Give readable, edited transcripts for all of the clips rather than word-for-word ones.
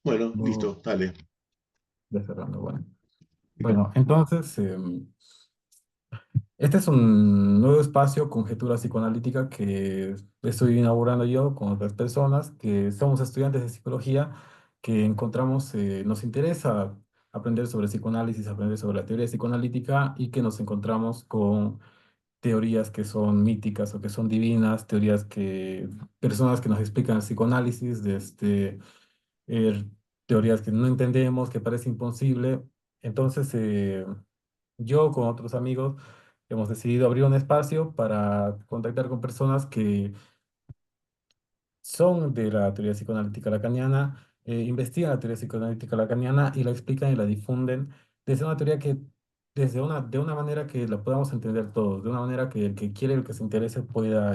Bueno, No, listo, dale. ya cerrando, bueno. Bueno, entonces, este es un nuevo espacio, conjetura psicoanalítica, que estoy inaugurando yo con otras personas que somos estudiantes de psicología, que encontramos, nos interesa aprender sobre psicoanálisis, aprender sobre la teoría psicoanalítica y que nos encontramos con teorías que son míticas o que son divinas, teorías que, personas que nos explican el psicoanálisis, eh, teorías que no entendemos, que parece imposible. Entonces, yo con otros amigos hemos decidido abrir un espacio para contactar con personas que son de la teoría psicoanalítica lacaniana, investigan la teoría psicoanalítica lacaniana y la explican y la difunden desde una teoría que, de una manera que la podamos entender todos, de una manera que el que quiere, el que se interese pueda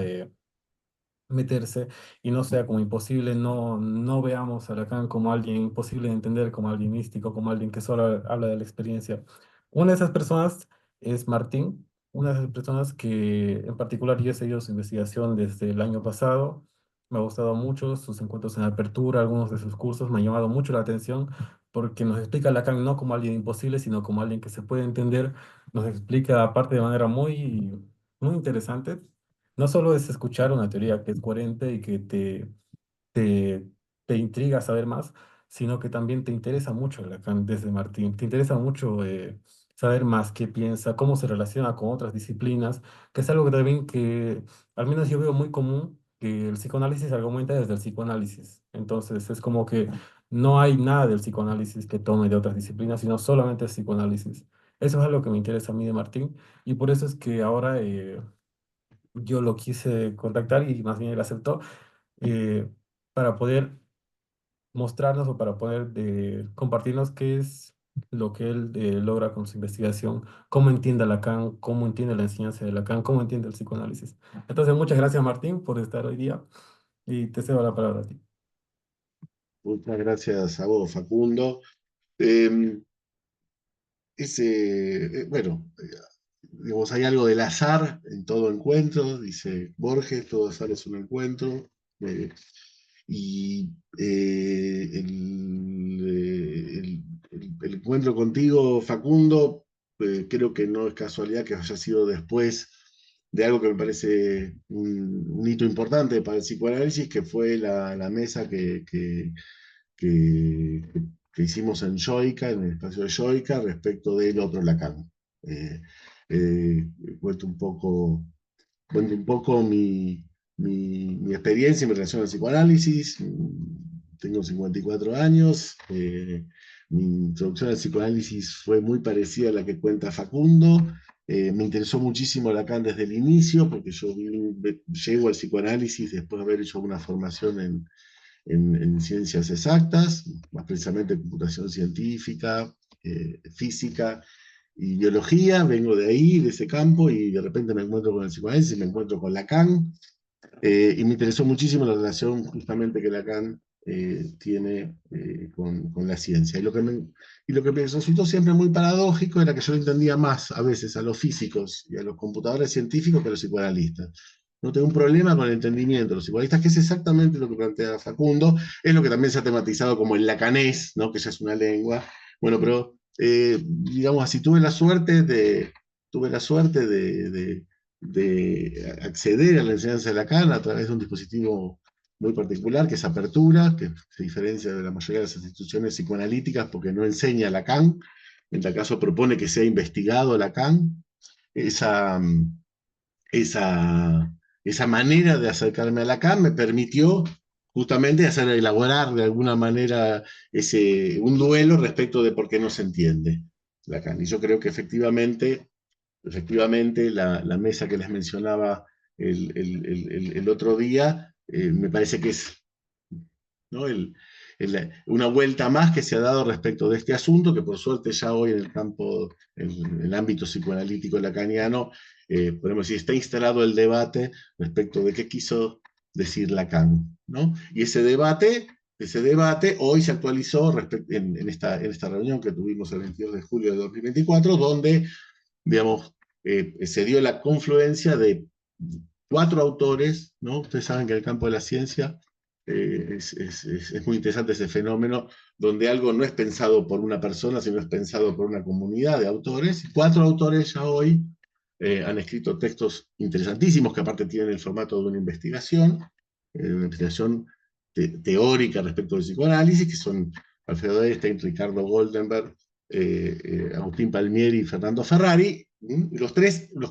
meterse y no sea como imposible, no veamos a Lacan como alguien imposible de entender, como alguien místico, como alguien que solo habla de la experiencia. Una de esas personas es Martín, una de esas personas que en particular yo he seguido su investigación desde el año pasado. Me ha gustado mucho sus encuentros en apertura, algunos de sus cursos me han llamado mucho la atención porque nos explica a Lacan no como alguien imposible, sino como alguien que se puede entender, nos explica aparte de manera muy interesante. No solo es escuchar una teoría que es coherente y que te, te intriga saber más, sino que también te interesa mucho Lacan desde Martín, te interesa mucho saber más qué piensa, cómo se relaciona con otras disciplinas, que es algo que también que al menos yo veo muy común, que el psicoanálisis argumenta desde el psicoanálisis. Entonces es como que no hay nada del psicoanálisis que tome de otras disciplinas, sino solamente el psicoanálisis. Eso es algo que me interesa a mí de Martín y por eso es que ahora yo lo quise contactar y más bien él aceptó eh, para poder mostrarnos o para poder compartirnos qué es lo que él logra con su investigación, cómo entiende a Lacan, cómo entiende la enseñanza de Lacan, cómo entiende el psicoanálisis. Entonces, muchas gracias Martín por estar hoy día y te cedo la palabra a ti. Muchas gracias a vos, Facundo. Eh, bueno, digamos, hay algo del azar en todo encuentro, dice Borges, todo azar es un encuentro. eh, y el encuentro contigo, Facundo, creo que no es casualidad que haya sido después de algo que me parece un hito importante para el psicoanálisis, que fue la mesa que, que hicimos en Yoica, en el espacio de Yoica, respecto del otro Lacan. Eh, eh, cuento un poco, cuento un poco mi experiencia y mi relación al psicoanálisis. Tengo 54 años. Mi introducción al psicoanálisis fue muy parecida a la que cuenta Facundo. Me interesó muchísimo Lacan desde el inicio, porque llego al psicoanálisis después de haber hecho una formación en ciencias exactas, más precisamente computación científica, física y biología. Vengo de ahí, de ese campo, y de repente me encuentro con el psicoanálisis, me encuentro con Lacan, y me interesó muchísimo la relación justamente que Lacan tiene con la ciencia. Y lo que me resultó siempre muy paradójico era que yo entendía más a veces a los físicos y a los computadores científicos que a los psicoanalistas. No tengo un problema con el entendimiento de los psicoanalistas, que es exactamente lo que plantea Facundo, es lo que también se ha tematizado como el lacanés, ¿no? Que ya es una lengua. Bueno, pero digamos así, tuve la suerte de acceder a la enseñanza de Lacan a través de un dispositivo muy particular, que es Apertura, que se diferencia de la mayoría de las instituciones psicoanalíticas porque no enseña Lacan, en tal caso propone que sea investigado Lacan. Esa, esa, esa manera de acercarme a Lacan me permitió justamente hacer elaborar de alguna manera un duelo respecto de por qué no se entiende Lacan. Y yo creo que efectivamente, la mesa que les mencionaba el otro día, me parece que es, ¿no? Una vuelta más que se ha dado respecto de este asunto, que por suerte ya hoy en el campo, en el ámbito psicoanalítico lacaniano, podemos decir, está instalado el debate respecto de qué quiso decir Lacan, ¿no? Y ese debate hoy se actualizó en esta reunión que tuvimos el 22 de julio de 2024, donde digamos, se dio la confluencia de cuatro autores, ¿no? Ustedes saben que en el campo de la ciencia Es muy interesante ese fenómeno donde algo no es pensado por una persona, sino es pensado por una comunidad de autores. Y 4 autores ya hoy han escrito textos interesantísimos que aparte tienen el formato de una investigación teórica respecto del psicoanálisis, que son Alfredo Einstein, Ricardo Goldenberg, Agustín Palmieri y Fernando Ferrari. Y los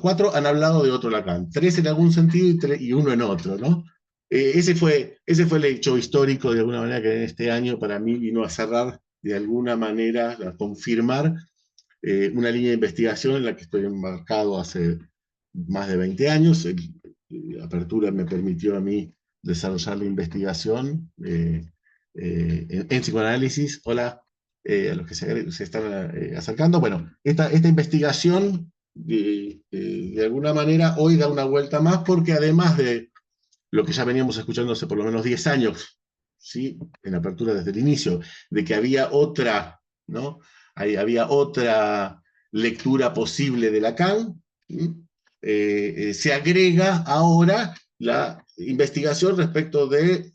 4 han hablado de otro Lacan, 3 en algún sentido y uno en otro, ¿no? Ese fue el hecho histórico, de alguna manera, que en este año para mí vino a cerrar, de alguna manera, a confirmar una línea de investigación en la que estoy embarcado hace más de 20 años. Apertura me permitió a mí desarrollar la investigación en psicoanálisis. Hola, a los que se están acercando. Bueno, esta investigación, de alguna manera, hoy da una vuelta más porque además de lo que ya veníamos escuchando hace por lo menos 10 años, ¿sí? En apertura desde el inicio, de que había otra, ¿no? Había otra lectura posible de Lacan. Se agrega ahora la investigación respecto de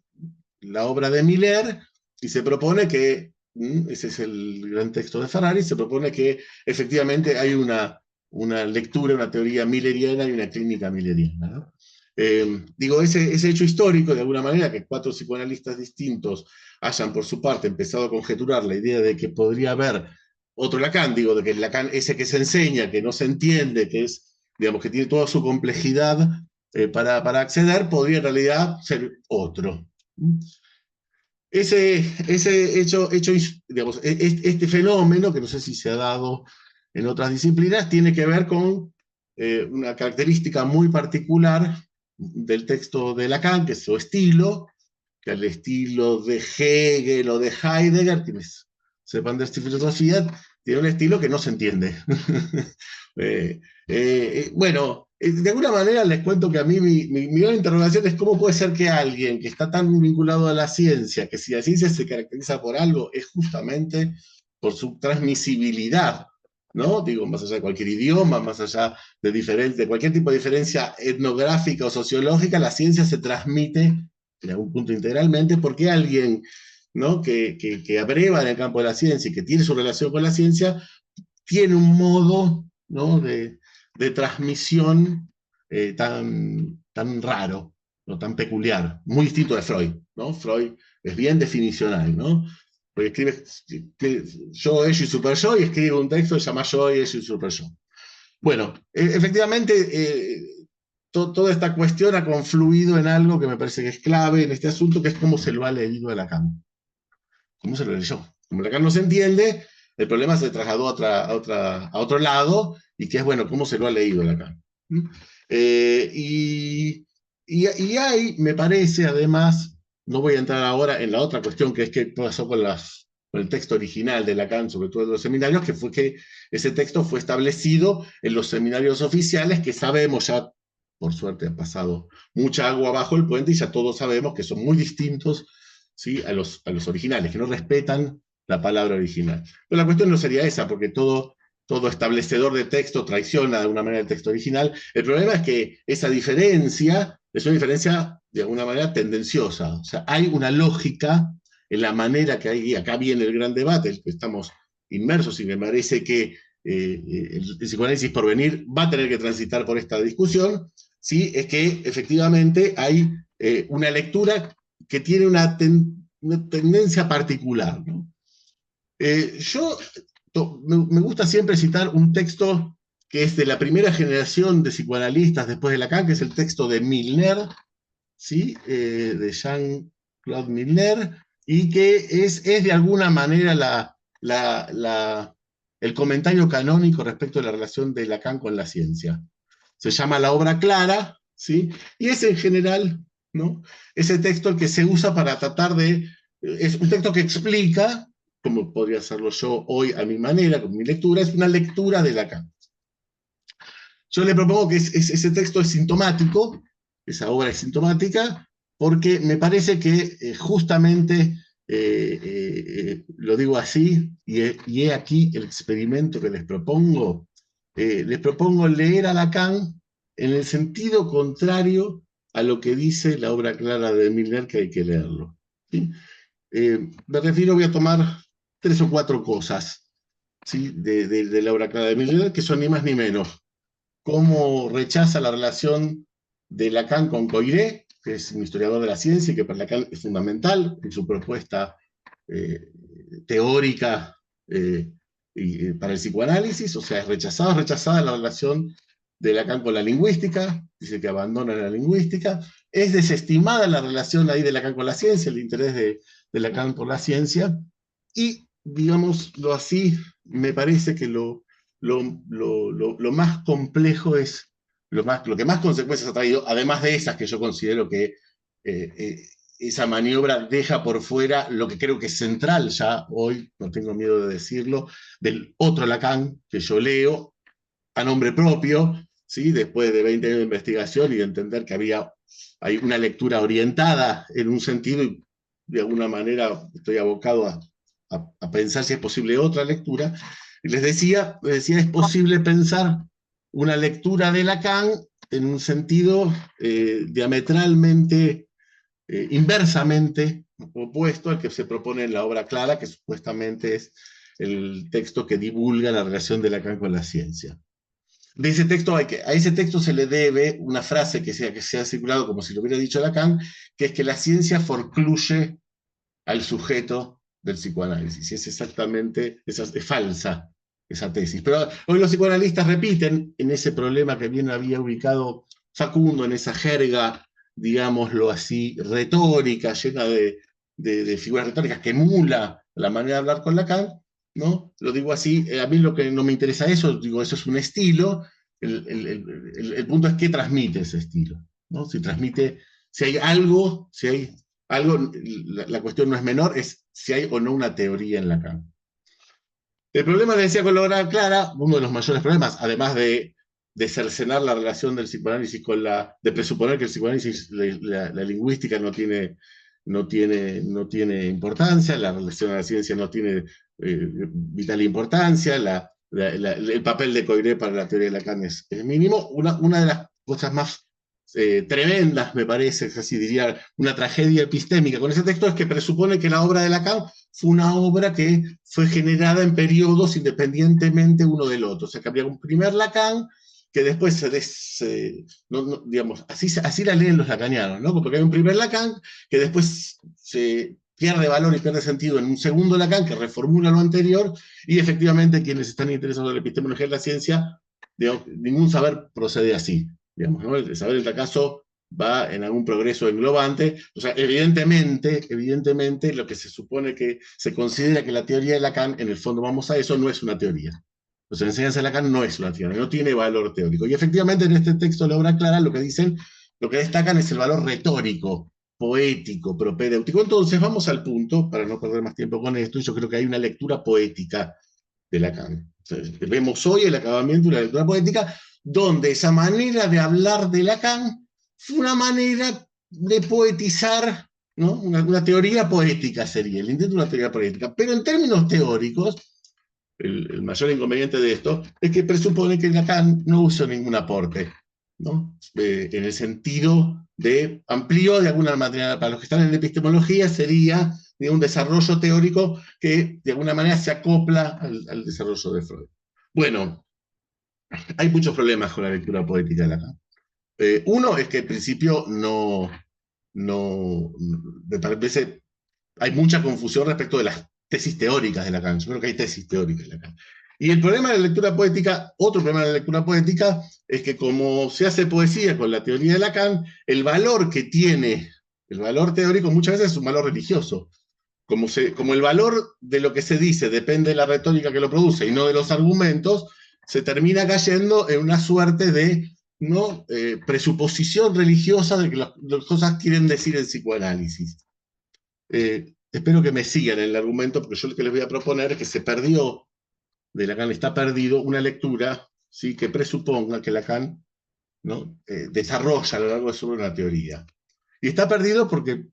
la obra de Miller y se propone que, ese es el gran texto de Ferrari, se propone que efectivamente hay una lectura, una teoría milleriana y una clínica milleriana, ¿no? Digo, ese hecho histórico, de alguna manera, que 4 psicoanalistas distintos hayan por su parte empezado a conjeturar la idea de que podría haber otro Lacan, digo, de que el Lacan ese que se enseña, que no se entiende, que es, digamos, que tiene toda su complejidad para acceder, podría en realidad ser otro. Ese hecho, digamos, este fenómeno, que no sé si se ha dado en otras disciplinas, tiene que ver con una característica muy particular del texto de Lacan, que es su estilo, que al estilo de Hegel o de Heidegger, quienes sepan de esta filosofía, tiene un estilo que no se entiende. Bueno, de alguna manera les cuento que a mí mi gran interrogación es cómo puede ser que alguien que está tan vinculado a la ciencia, que si la ciencia se caracteriza por algo, es justamente por su transmisibilidad, ¿no? Digo, más allá de cualquier idioma, más allá de cualquier tipo de diferencia etnográfica o sociológica, la ciencia se transmite en algún punto integralmente porque alguien, ¿no? que abreva en el campo de la ciencia y que tiene su relación con la ciencia, tiene un modo, ¿no? de transmisión tan raro, ¿no? Tan peculiar, muy distinto de Freud, ¿no? Freud es bien definicional, ¿no? Porque escribe yo, ello y super yo, y escribe un texto que se llama yo, ello y super yo. Bueno, efectivamente, toda esta cuestión ha confluido en algo que me parece que es clave en este asunto, que es cómo se lo ha leído a Lacan. ¿Cómo se lo leyó? Como Lacan no se entiende, el problema se trasladó a otro lado, y que es, bueno, ¿cómo se lo ha leído Lacan? Y hay, me parece, además, no voy a entrar ahora en la otra cuestión, que es qué pasó con el texto original de Lacan, sobre todo en los seminarios, que fue que ese texto fue establecido en los seminarios oficiales, que sabemos ya, por suerte, ha pasado mucha agua bajo el puente, y ya todos sabemos que son muy distintos, ¿sí? a los originales, que no respetan la palabra original. Pero la cuestión no sería esa, porque todo establecedor de texto traiciona de alguna manera el texto original. El problema es que esa diferencia es una diferencia de alguna manera tendenciosa. O sea, hay una lógica en la manera que hay, acá viene el gran debate, el que estamos inmersos, y me parece que el psicoanálisis por venir va a tener que transitar por esta discusión, ¿sí? Es que efectivamente hay una lectura que tiene una tendencia particular, ¿no? Yo me gusta siempre citar un texto que es de la primera generación de psicoanalistas después de Lacan, que es el texto de Milner, ¿sí? De Jean-Claude Milner, y que es de alguna manera el comentario canónico respecto de la relación de Lacan con la ciencia. Se llama La obra clara, ¿sí? Y es en general, ¿no? Ese texto el que se usa para tratar de... Es un texto que explica, como podría hacerlo yo hoy a mi manera, con mi lectura, es una lectura de Lacan. Yo le propongo que ese texto es sintomático, esa obra es sintomática, porque me parece que justamente, lo digo así, y he aquí el experimento que les propongo leer a Lacan en el sentido contrario a lo que dice la obra clara de Milner, que hay que leerlo. ¿sí? Me refiero, voy a tomar 3 o 4 cosas, ¿sí? de la obra clara de Miller, que son ni más ni menos. Cómo rechaza la relación de Lacan con Coiré, que es un historiador de la ciencia y que para Lacan es fundamental en su propuesta eh, teórica para el psicoanálisis, o sea, es rechazada la relación de Lacan con la lingüística, dice que abandona la lingüística, es desestimada la relación ahí de Lacan con la ciencia, el interés de Lacan por la ciencia, y, digámoslo así, me parece que lo más complejo es, lo que más consecuencias ha traído, además de esas que yo considero que esa maniobra deja por fuera lo que creo que es central ya hoy, no tengo miedo de decirlo, del otro Lacan que yo leo a nombre propio, ¿sí? Después de 20 años de investigación y de entender que hay una lectura orientada en un sentido y de alguna manera estoy abocado a pensar si es posible otra lectura. Y les decía, es posible pensar una lectura de Lacan en un sentido diametralmente, inversamente opuesto al que se propone en la obra clara, que supuestamente es el texto que divulga la relación de Lacan con la ciencia. De ese texto a ese texto se le debe una frase que se ha circulado como si lo hubiera dicho Lacan, que es que la ciencia forcluye al sujeto del psicoanálisis. Y es exactamente, es falsa esa tesis. Pero hoy los psicoanalistas repiten en ese problema que bien había ubicado Facundo, en esa jerga, digámoslo así, retórica, llena de figuras retóricas que emula la manera de hablar con Lacan, ¿no? Lo digo así, a mí lo que no me interesa eso, digo, eso es un estilo, el punto es qué transmite ese estilo, ¿no? Si hay algo, la cuestión no es menor, es si hay o no una teoría en Lacan. El problema, le decía con la obra clara, uno de los mayores problemas, además de cercenar la relación del psicoanálisis de presuponer que el psicoanálisis, la lingüística no tiene importancia, la relación a la ciencia no tiene vital importancia, el papel de Coiré para la teoría de Lacan es mínimo. Una de las cosas más tremendas, me parece, casi diría una tragedia epistémica con ese texto, es que presupone que la obra de Lacan fue una obra que fue generada en periodos independientemente uno del otro. O sea, que había un primer Lacan que después digamos, así la leen los lacanianos, ¿no? Porque hay un primer Lacan que después se pierde valor y pierde sentido en un segundo Lacan que reformula lo anterior, y efectivamente quienes están interesados en la epistemología de la ciencia, digamos, ningún saber procede así. Digamos, ¿no? El saber, en tal caso, va en algún progreso englobante. O sea, evidentemente, lo que se supone que se considera que la teoría de Lacan, en el fondo vamos a eso, no es una teoría. O sea, la enseñanza de Lacan no es una teoría, no tiene valor teórico. Y efectivamente en este texto de la obra clara lo que destacan es el valor retórico, poético, propedéutico. Entonces vamos al punto, para no perder más tiempo con esto, y yo creo que hay una lectura poética de Lacan. O sea, vemos hoy el acabamiento de una lectura poética donde esa manera de hablar de Lacan fue una manera de poetizar, ¿no? Una teoría poética sería, el intento de una teoría poética. Pero en términos teóricos, el mayor inconveniente de esto es que presupone que Lacan no usó ningún aporte, ¿no? En el sentido de amplió de alguna manera, para los que están en la epistemología, sería de un desarrollo teórico que de alguna manera se acopla al desarrollo de Freud. Bueno, hay muchos problemas con la lectura poética de Lacan. Uno es que en principio no, me parece, hay mucha confusión respecto de las tesis teóricas de Lacan. Yo creo que hay tesis teóricas de Lacan. Y el problema de la lectura poética, otro problema de la lectura poética, es que como se hace poesía con la teoría de Lacan, el valor que tiene, el valor teórico muchas veces es un valor religioso. Como el valor de lo que se dice depende de la retórica que lo produce y no de los argumentos, se termina cayendo en una suerte de ¿no? Presuposición religiosa de que las cosas quieren decir el psicoanálisis. Espero que me sigan en el argumento, porque yo lo que les voy a proponer es que de Lacan está perdido, una lectura, ¿sí? Que presuponga que Lacan, ¿no? Desarrolla a lo largo de su una teoría. Y está perdido porque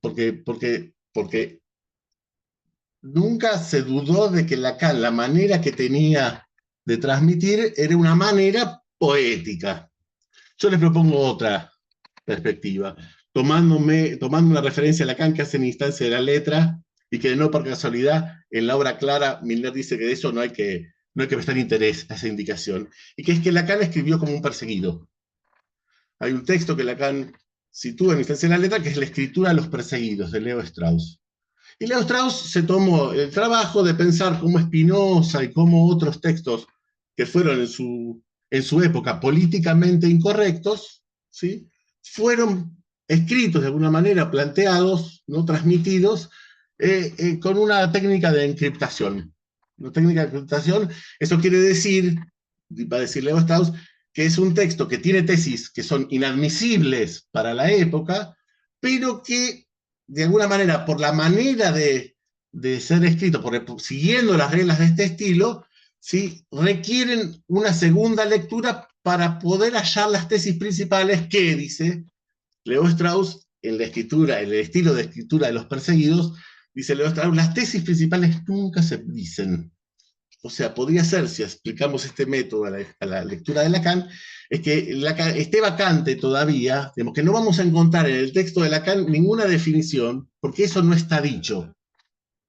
nunca se dudó de que Lacan, la manera que tenía de transmitir, era una manera poética. Yo les propongo otra perspectiva. tomando una referencia a Lacan que hace en instancia de la letra, y que no por casualidad en la obra clara Milner dice que de eso no hay que prestar interés a esa indicación, y que es que Lacan escribió como un perseguido. Hay un texto que Lacan sitúa en instancia de la letra, que es la escritura a los perseguidos, de Leo Strauss. Y Leo Strauss se tomó el trabajo de pensar cómo Spinoza y cómo otros textos que fueron en su época políticamente incorrectos, ¿sí? Fueron escritos de alguna manera, planteados, ¿no? Transmitidos, con una técnica de encriptación. Una técnica de encriptación, eso quiere decir, va a decir Leo Strauss, que es un texto que tiene tesis que son inadmisibles para la época, pero que de alguna manera, por la manera de ser escrito, siguiendo las reglas de este estilo, ¿sí? Requieren una segunda lectura para poder hallar las tesis principales que, dice Leo Strauss, en la escritura, en el estilo de escritura de los perseguidos, dice Leo Strauss, las tesis principales nunca se dicen. O sea, podría ser, si explicamos este método a la lectura de Lacan, es que Lacan, esté vacante todavía, digamos que no vamos a encontrar en el texto de Lacan ninguna definición, porque eso no está dicho.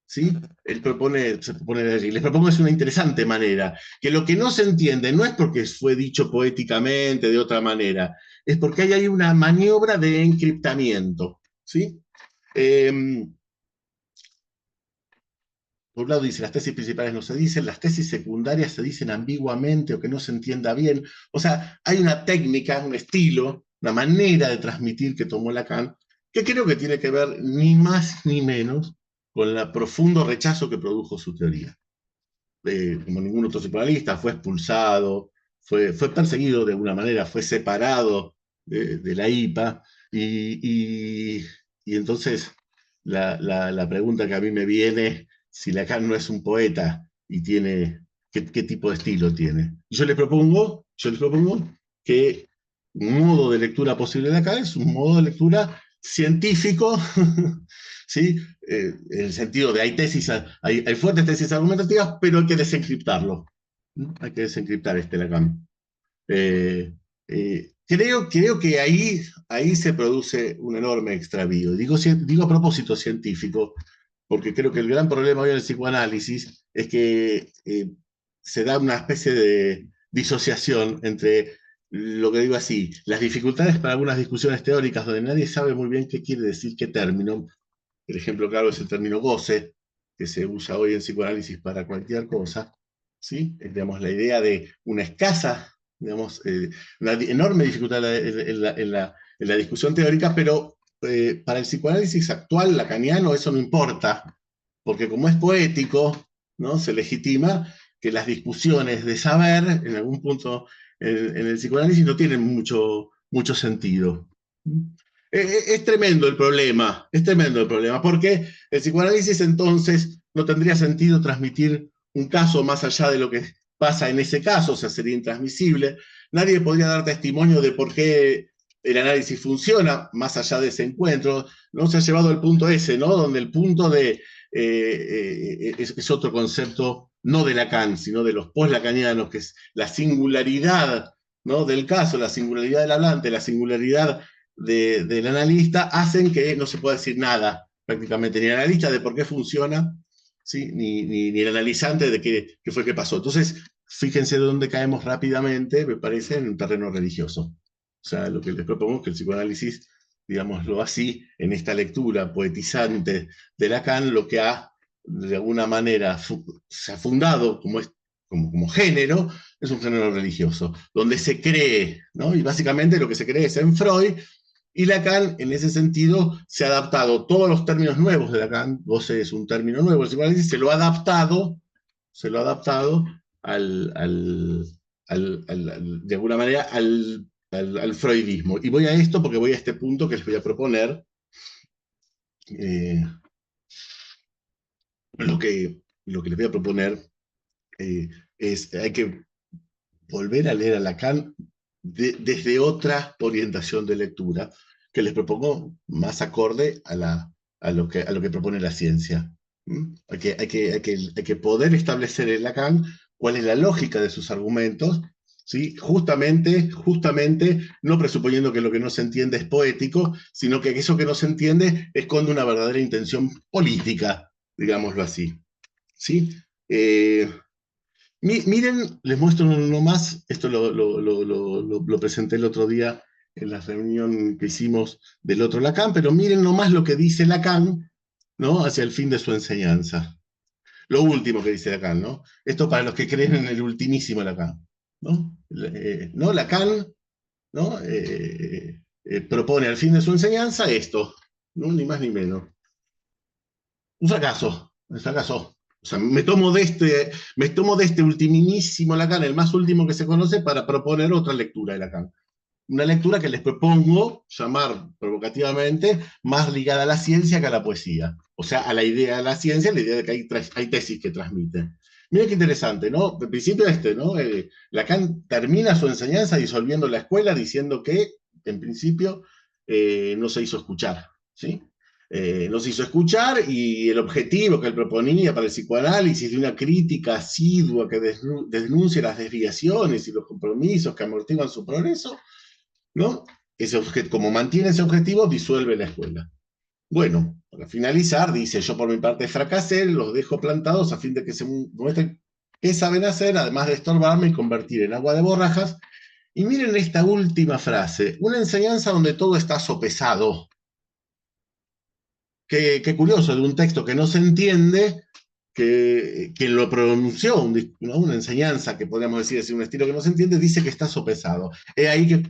¿Sí? Se propone allí. Les propongo es una interesante manera, que lo que no se entiende no es porque fue dicho poéticamente de otra manera, es porque hay una maniobra de encriptamiento. ¿Sí? Eh, por un lado dice, las tesis principales no se dicen, las tesis secundarias se dicen ambiguamente o que no se entienda bien. O sea, hay una técnica, un estilo, una manera de transmitir que tomó Lacan, que creo que tiene que ver ni más ni menos con el profundo rechazo que produjo su teoría. Como ningún otro psicoanalista, fue expulsado, fue perseguido de alguna manera, fue separado de la IPA, y entonces la pregunta que a mí me viene, si Lacan no es un poeta y tiene, qué tipo de estilo tiene. Y yo les propongo que un modo de lectura posible de Lacan es un modo de lectura científico, ¿sí? En el sentido de hay fuertes tesis argumentativas, pero hay que desencriptarlo. ¿No? Hay que desencriptar este Lacan. Eh, creo que ahí se produce un enorme extravío. Digo a propósito científico, porque creo que el gran problema hoy en el psicoanálisis es que se da una especie de disociación entre lo que digo así, las dificultades para algunas discusiones teóricas donde nadie sabe muy bien qué quiere decir qué término. El ejemplo claro es el término goce, que se usa hoy en psicoanálisis para cualquier cosa, ¿sí? Digamos, la idea de una escasa, digamos, una enorme dificultad en la discusión teórica, pero para el psicoanálisis actual, lacaniano, eso no importa, porque como es poético, ¿no? Se legitima que las discusiones de saber, en algún punto en el psicoanálisis, no tienen mucho sentido. Es tremendo el problema, es tremendo el problema, porque el psicoanálisis entonces no tendría sentido transmitir un caso más allá de lo que pasa en ese caso, o sea, sería intransmisible. Nadie podría dar testimonio de por qué el análisis funciona más allá de ese encuentro. No se ha llevado al punto ese, ¿no? Donde el punto es otro concepto, no de Lacan, sino de los post-lacanianos, que es la singularidad, ¿no? Del caso, la singularidad del hablante, la singularidad del analista, hacen que no se pueda decir nada prácticamente, ni el analista de por qué funciona, ¿sí? Ni el analizante de qué fue que pasó. Entonces, fíjense de dónde caemos rápidamente, me parece, en un terreno religioso. O sea, lo que les propongo es que el psicoanálisis, digámoslo así, en esta lectura poetizante de Lacan, lo que ha, de alguna manera, se ha fundado como género, es un género religioso, donde se cree, ¿no? Y básicamente lo que se cree es en Freud, y Lacan, en ese sentido, se ha adaptado todos los términos nuevos de Lacan, goce es un término nuevo, el psicoanálisis se lo ha adaptado de alguna manera al freudismo. Y voy a esto porque voy a este punto que les voy a proponer. Eh, lo que les voy a proponer hay que volver a leer a Lacan desde otra orientación de lectura que les propongo más acorde a lo que propone la ciencia. ¿Mm? Hay que poder establecer en Lacan cuál es la lógica de sus argumentos ¿sí? Justamente, no presuponiendo que lo que no se entiende es poético, sino que eso que no se entiende esconde una verdadera intención política, digámoslo así, ¿sí? Eh, Miren, les muestro uno más, esto lo presenté el otro día en la reunión que hicimos del otro Lacan, pero miren nomás lo que dice Lacan, ¿no? Hacia el fin de su enseñanza. Lo último que dice Lacan, ¿no? Esto para los que creen en el ultimísimo Lacan, ¿no? ¿No? Lacan, ¿no? Propone al fin de su enseñanza esto, ¿no? Ni más ni menos. Un fracaso. O sea, me tomo de este ultimísimo Lacan, el más último que se conoce, para proponer otra lectura de Lacan. Una lectura que les propongo llamar provocativamente más ligada a la ciencia que a la poesía. O sea, a la idea de la ciencia, la idea de que hay tesis que transmiten. Miren qué interesante, ¿no? El principio ¿no? Lacan termina su enseñanza disolviendo la escuela diciendo que, en principio, no se hizo escuchar, ¿sí? No se hizo escuchar y el objetivo que él proponía para el psicoanálisis de una crítica asidua que denuncie las desviaciones y los compromisos que amortiguan su progreso, ¿no? Como mantiene ese objetivo, disuelve la escuela. Bueno, para finalizar, dice, yo por mi parte fracasé, los dejo plantados a fin de que se muestren qué saben hacer, además de estorbarme y convertir en agua de borrajas. Y miren esta última frase, una enseñanza donde todo está sopesado. Qué curioso, de un texto que no se entiende, que lo pronunció, ¿no? Una enseñanza que podríamos decir es un estilo que no se entiende, dice que está sopesado. Es ahí que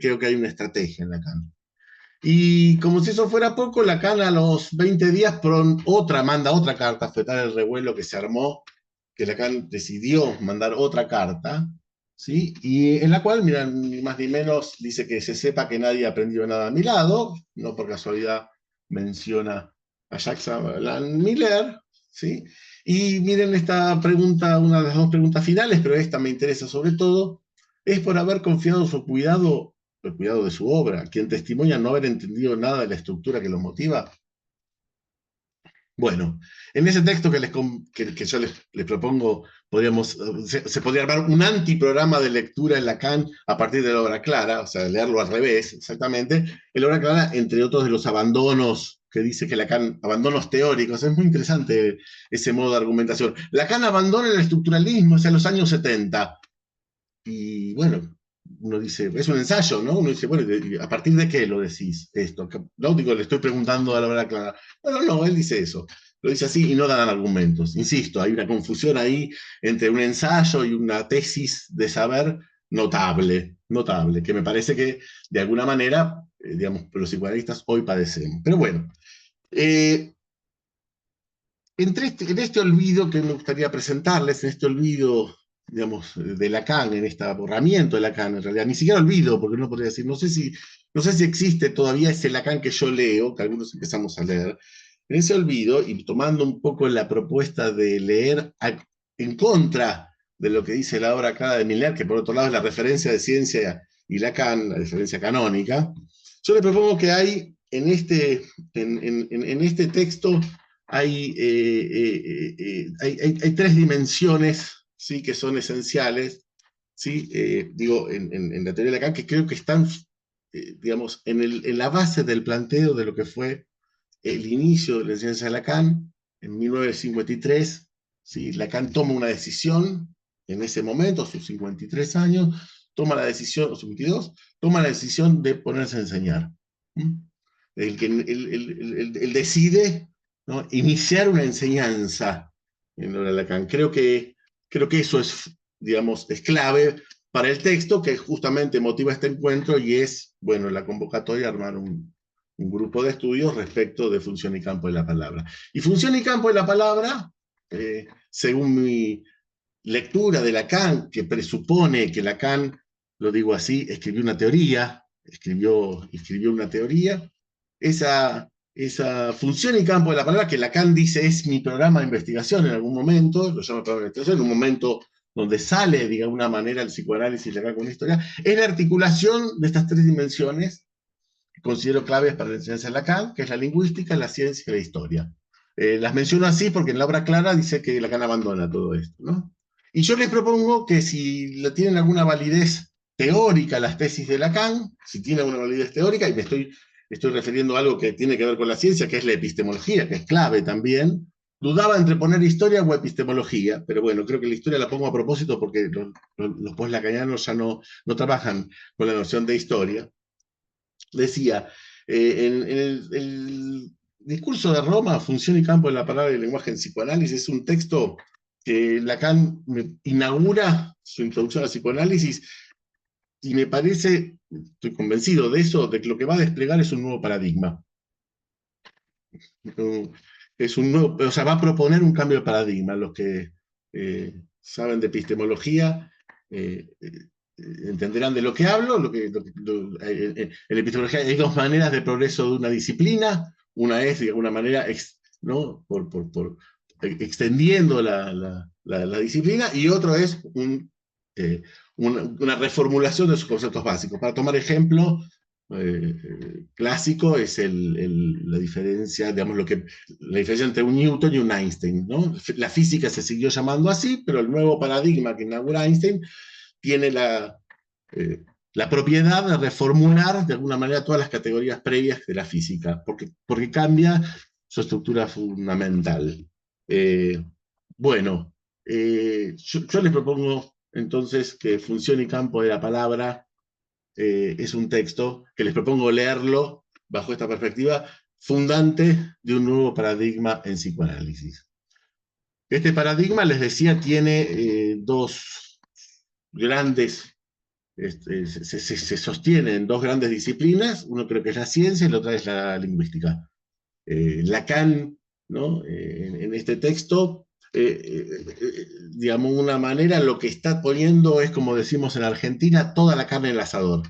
creo que hay una estrategia en Lacan. Y como si eso fuera poco, Lacan a los 20 días manda otra carta, fue tal el revuelo que se armó, que Lacan decidió mandar otra carta, ¿sí? Y en la cual, mira, ni más ni menos, dice que se sepa que nadie ha aprendido nada a mi lado, no por casualidad menciona a Jacques Alan Miller, ¿sí? Y miren esta pregunta, una de las dos preguntas finales, pero esta me interesa sobre todo, es por haber confiado su cuidado, el cuidado de su obra, quien testimonia no haber entendido nada de la estructura que lo motiva. Bueno, en ese texto que yo les propongo, se podría armar un antiprograma de lectura en Lacan a partir de la obra clara, o sea, leerlo al revés, exactamente. En la obra clara, entre otros de los abandonos que dice que Lacan, abandonos teóricos, es muy interesante ese modo de argumentación. Lacan abandona el estructuralismo hacia los años 70. Y bueno, uno dice, es un ensayo, ¿no? Uno dice, bueno, ¿a partir de qué lo decís esto? No digo, le estoy preguntando a la verdad clara. Bueno, no, él dice eso. Lo dice así y no dan argumentos. Insisto, hay una confusión ahí entre un ensayo y una tesis de saber notable, que me parece que de alguna manera, digamos, los psicoanalistas hoy padecemos. Pero bueno, eh, en este olvido que me gustaría presentarles, en este olvido, digamos, de Lacan, en este borramiento de Lacan, en realidad, ni siquiera olvido, porque no podría decir, no sé si existe todavía ese Lacan que yo leo, que algunos empezamos a leer, en ese olvido, y tomando un poco la propuesta de leer en contra de lo que dice la obra clara de Miller, que por otro lado es la referencia de ciencia y Lacan, la referencia canónica, yo le propongo que hay en este texto hay tres dimensiones, ¿sí? Que son esenciales, ¿sí? Digo, en la teoría de Lacan, que creo que están, digamos, en la base del planteo de lo que fue el inicio de la ciencia de Lacan, en 1953, ¿sí? Lacan toma una decisión en ese momento, a sus 53 años, toma la decisión, o sus 22, toma la decisión de ponerse a enseñar. ¿Mm? Él decide, ¿no? Iniciar una enseñanza en Laura Lacan. Creo que eso es, digamos, es clave para el texto que justamente motiva este encuentro y es, bueno, la convocatoria a armar un grupo de estudios respecto de función y campo de la palabra. Y función y campo de la palabra, según mi lectura de Lacan, que presupone que Lacan, lo digo así, escribió una teoría, esa función y campo de la palabra que Lacan dice es mi programa de investigación en algún momento, lo llama programa de investigación, en un momento donde sale de alguna manera el psicoanálisis Lacan con la historia, es la articulación de estas tres dimensiones que considero claves para la enseñanza de Lacan, que es la lingüística, la ciencia y la historia. Las menciono así porque en la obra clara dice que Lacan abandona todo esto, ¿no? Y yo les propongo que si tienen alguna validez teórica las tesis de Lacan, si tienen alguna validez teórica, y estoy refiriendo a algo que tiene que ver con la ciencia, que es la epistemología, que es clave también. Dudaba entre poner historia o epistemología, pero bueno, creo que la historia la pongo a propósito porque los post-lacanianos ya no trabajan con la noción de historia. Decía, en el discurso de Roma, Función y campo de la palabra y el lenguaje en psicoanálisis, es un texto que Lacan inaugura su introducción al psicoanálisis y me parece, estoy convencido de eso, de que lo que va a desplegar es un nuevo paradigma. Es un nuevo, o sea, va a proponer un cambio de paradigma. Los que saben de epistemología entenderán de lo que hablo. En la epistemología hay dos maneras de progreso de una disciplina. Una es, de alguna manera, ¿no? Extendiendo la disciplina, y otro es una reformulación de sus conceptos básicos. Para tomar ejemplo, clásico es la diferencia, digamos, la diferencia entre un Newton y un Einstein, ¿no? La física se siguió llamando así, pero el nuevo paradigma que inaugura Einstein tiene la propiedad de reformular de alguna manera todas las categorías previas de la física, porque cambia su estructura fundamental. Eh, bueno, yo les propongo entonces que Función y campo de la palabra es un texto que les propongo leerlo bajo esta perspectiva fundante de un nuevo paradigma en psicoanálisis. Este paradigma, les decía, tiene dos grandes, se sostiene en dos grandes disciplinas. Uno creo que es la ciencia y la otra es la lingüística. Lacan, ¿no? En este texto, digamos, una manera, lo que está poniendo es, como decimos en Argentina, toda la carne en el asador.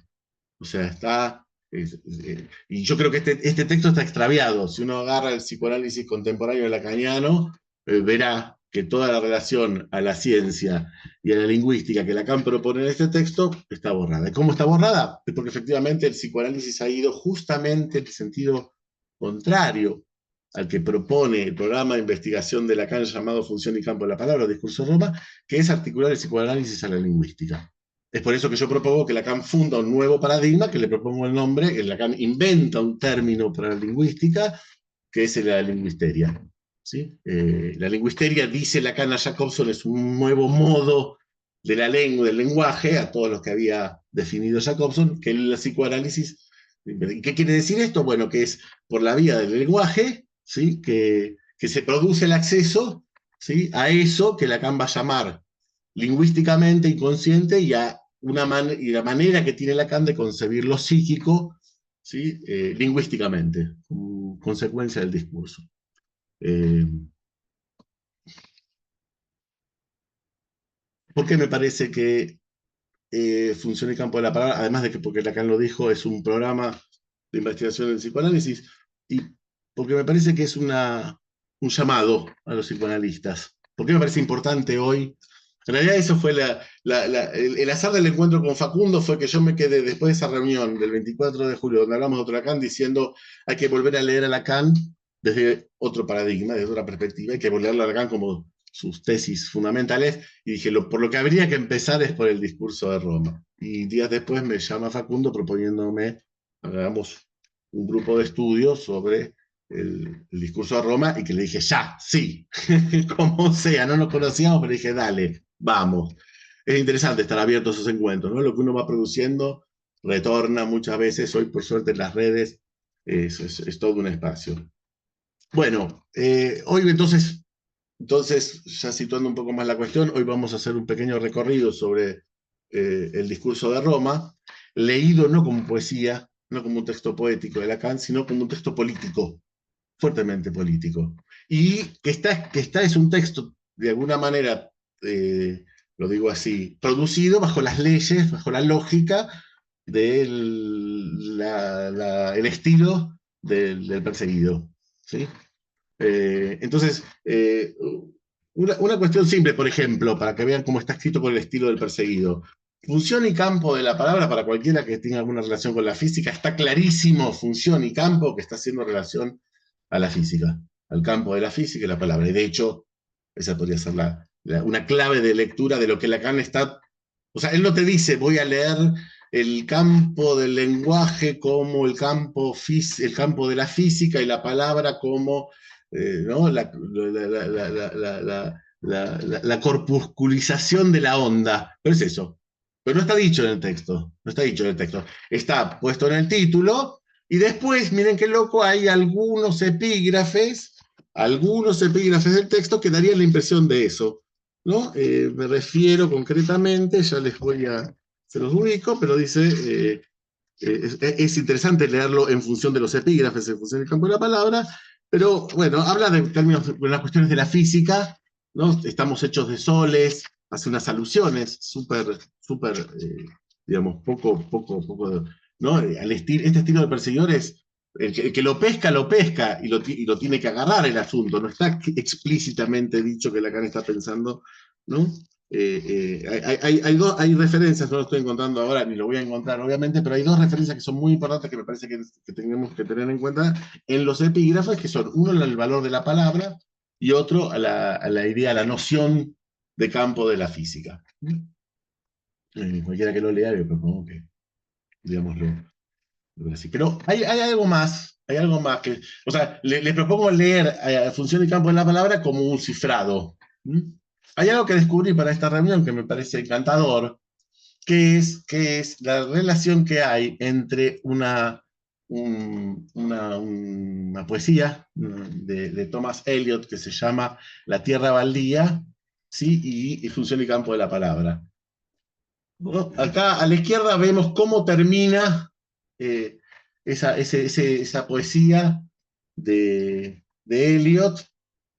O sea, y yo creo que este texto está extraviado. Si uno agarra el psicoanálisis contemporáneo lacaniano, verá que toda la relación a la ciencia y a la lingüística que Lacan propone en este texto está borrada. ¿Y cómo está borrada? Es porque efectivamente el psicoanálisis ha ido justamente en el sentido contrario al que propone el programa de investigación de Lacan llamado Función y campo de la palabra, o Discurso de Roma, que es articular el psicoanálisis a la lingüística. Es por eso que yo propongo que Lacan funda un nuevo paradigma, que le propongo el nombre, que Lacan inventa un término para la lingüística, que es la lingüisteria. ¿Sí? La lingüisteria, dice Lacan a Jacobson, es un nuevo modo de la lengua, del lenguaje, a todos los que había definido Jacobson, que el psicoanálisis. ¿Qué quiere decir esto? Bueno, que es por la vía del lenguaje, ¿sí? que se produce el acceso, ¿sí? a eso que Lacan va a llamar lingüísticamente inconsciente y la manera que tiene Lacan de concebir lo psíquico, ¿sí? Lingüísticamente, como consecuencia del discurso. Eh, porque me parece que Función y campo de la palabra, además de que porque Lacan lo dijo, es un programa de investigación del psicoanálisis, y porque me parece que es un llamado a los psicoanalistas. ¿Por qué me parece importante hoy? En realidad eso fue el azar del encuentro con Facundo, fue que yo me quedé después de esa reunión del 24 de julio, donde hablamos de otro Lacan, diciendo hay que volver a leer a Lacan desde otro paradigma, desde otra perspectiva, hay que volver a Lacan como sus tesis fundamentales, y dije, por lo que habría que empezar es por el discurso de Roma. Y días después me llama Facundo proponiéndome, hagamos un grupo de estudios sobre el discurso de Roma, y que le dije, ya, sí, como sea, no nos conocíamos, pero dije, dale, vamos. Es interesante estar abierto a esos encuentros, ¿no? Lo que uno va produciendo retorna muchas veces, hoy por suerte en las redes es todo un espacio. Bueno, hoy entonces, ya situando un poco más la cuestión, hoy vamos a hacer un pequeño recorrido sobre el discurso de Roma, leído no como poesía, no como un texto poético de Lacan, sino como un texto político, fuertemente político. Y que está es un texto, de alguna manera, lo digo así, producido bajo las leyes, bajo la lógica del el estilo del perseguido. ¿Sí? Entonces, una cuestión simple, por ejemplo, para que vean cómo está escrito por el estilo del perseguido. Función y campo de la palabra, para cualquiera que tenga alguna relación con la física, está clarísimo, función y campo, que está haciendo relación a la física, al campo de la física y la palabra. Y de hecho, esa podría ser una clave de lectura de lo que Lacan está. O sea, él no te dice, voy a leer el campo del lenguaje como el campo de la física y la palabra como ¿no? La corpusculización de la onda. Pero es eso. Pero no está dicho en el texto. No está dicho en el texto. Está puesto en el título y después, miren qué loco, hay algunos epígrafes del texto que darían la impresión de eso. ¿No? Me refiero concretamente, ya se los ubico, pero dice, es interesante leerlo en función de los epígrafes, en función del campo de la palabra, pero bueno, habla de términos, de las cuestiones de la física, ¿no? Estamos hechos de soles, hace unas alusiones súper, digamos, poco, ¿no? Este estilo de perseguidores, el que lo pesca y lo tiene que agarrar el asunto, no está explícitamente dicho que Lacan está pensando, ¿no? Hay referencias, no lo estoy encontrando ahora, ni lo voy a encontrar obviamente, pero hay dos referencias que son muy importantes que me parece que tenemos que tener en cuenta en los epígrafes, que son uno el valor de la palabra y otro a la idea, a la noción de campo de la física. Cualquiera que lo lea, yo propongo que, digamos, así. Pero hay algo más que, o sea, les propongo leer función y campo de la palabra como un cifrado. ¿Mm? Hay algo que descubrí para esta reunión que me parece encantador, que es la relación que hay entre una poesía de Thomas Eliot que se llama La Tierra Baldía, ¿sí? Y Función y Campo de la Palabra. ¿No? Acá a la izquierda vemos cómo termina eh, esa poesía de Eliot,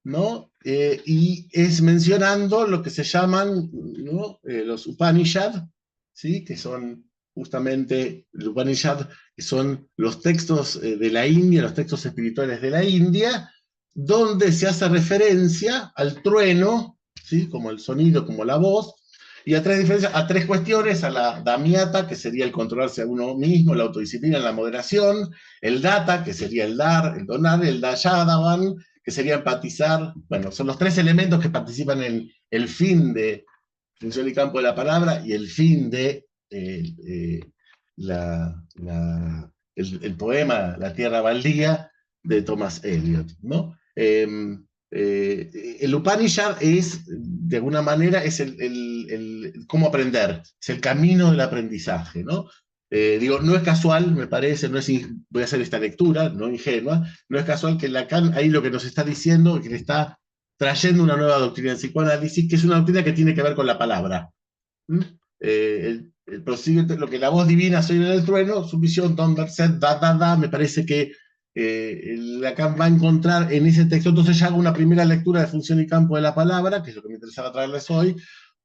¿no? Y es mencionando lo que se llaman, ¿no? Los Upanishad, ¿sí? Que son justamente el Upanishad, que son los textos de la India, los textos espirituales de la India, donde se hace referencia al trueno, ¿sí? Como el sonido, como la voz, y a tres cuestiones, a la damiata, que sería el controlarse a uno mismo, la autodisciplina, la moderación, el data, que sería el dar, el donar, el dayadavan, que sería empatizar. Bueno, son los tres elementos que participan en el fin de función y campo de la palabra y el fin de el poema La Tierra Baldía de Thomas Eliot, ¿no? El Upanishad es, de alguna manera, es cómo aprender, es el camino del aprendizaje, ¿no? Digo, no es casual, me parece, voy a hacer esta lectura, no ingenua, no es casual que Lacan ahí lo que nos está diciendo es que le está trayendo una nueva doctrina del psicoanálisis, que es una doctrina que tiene que ver con la palabra. ¿Mm? Prosigue lo que la voz divina soy en el trueno, su visión, don Merced, me parece que Lacan va a encontrar en ese texto, entonces ya hago una primera lectura de función y campo de la palabra, que es lo que me interesaba traerles hoy,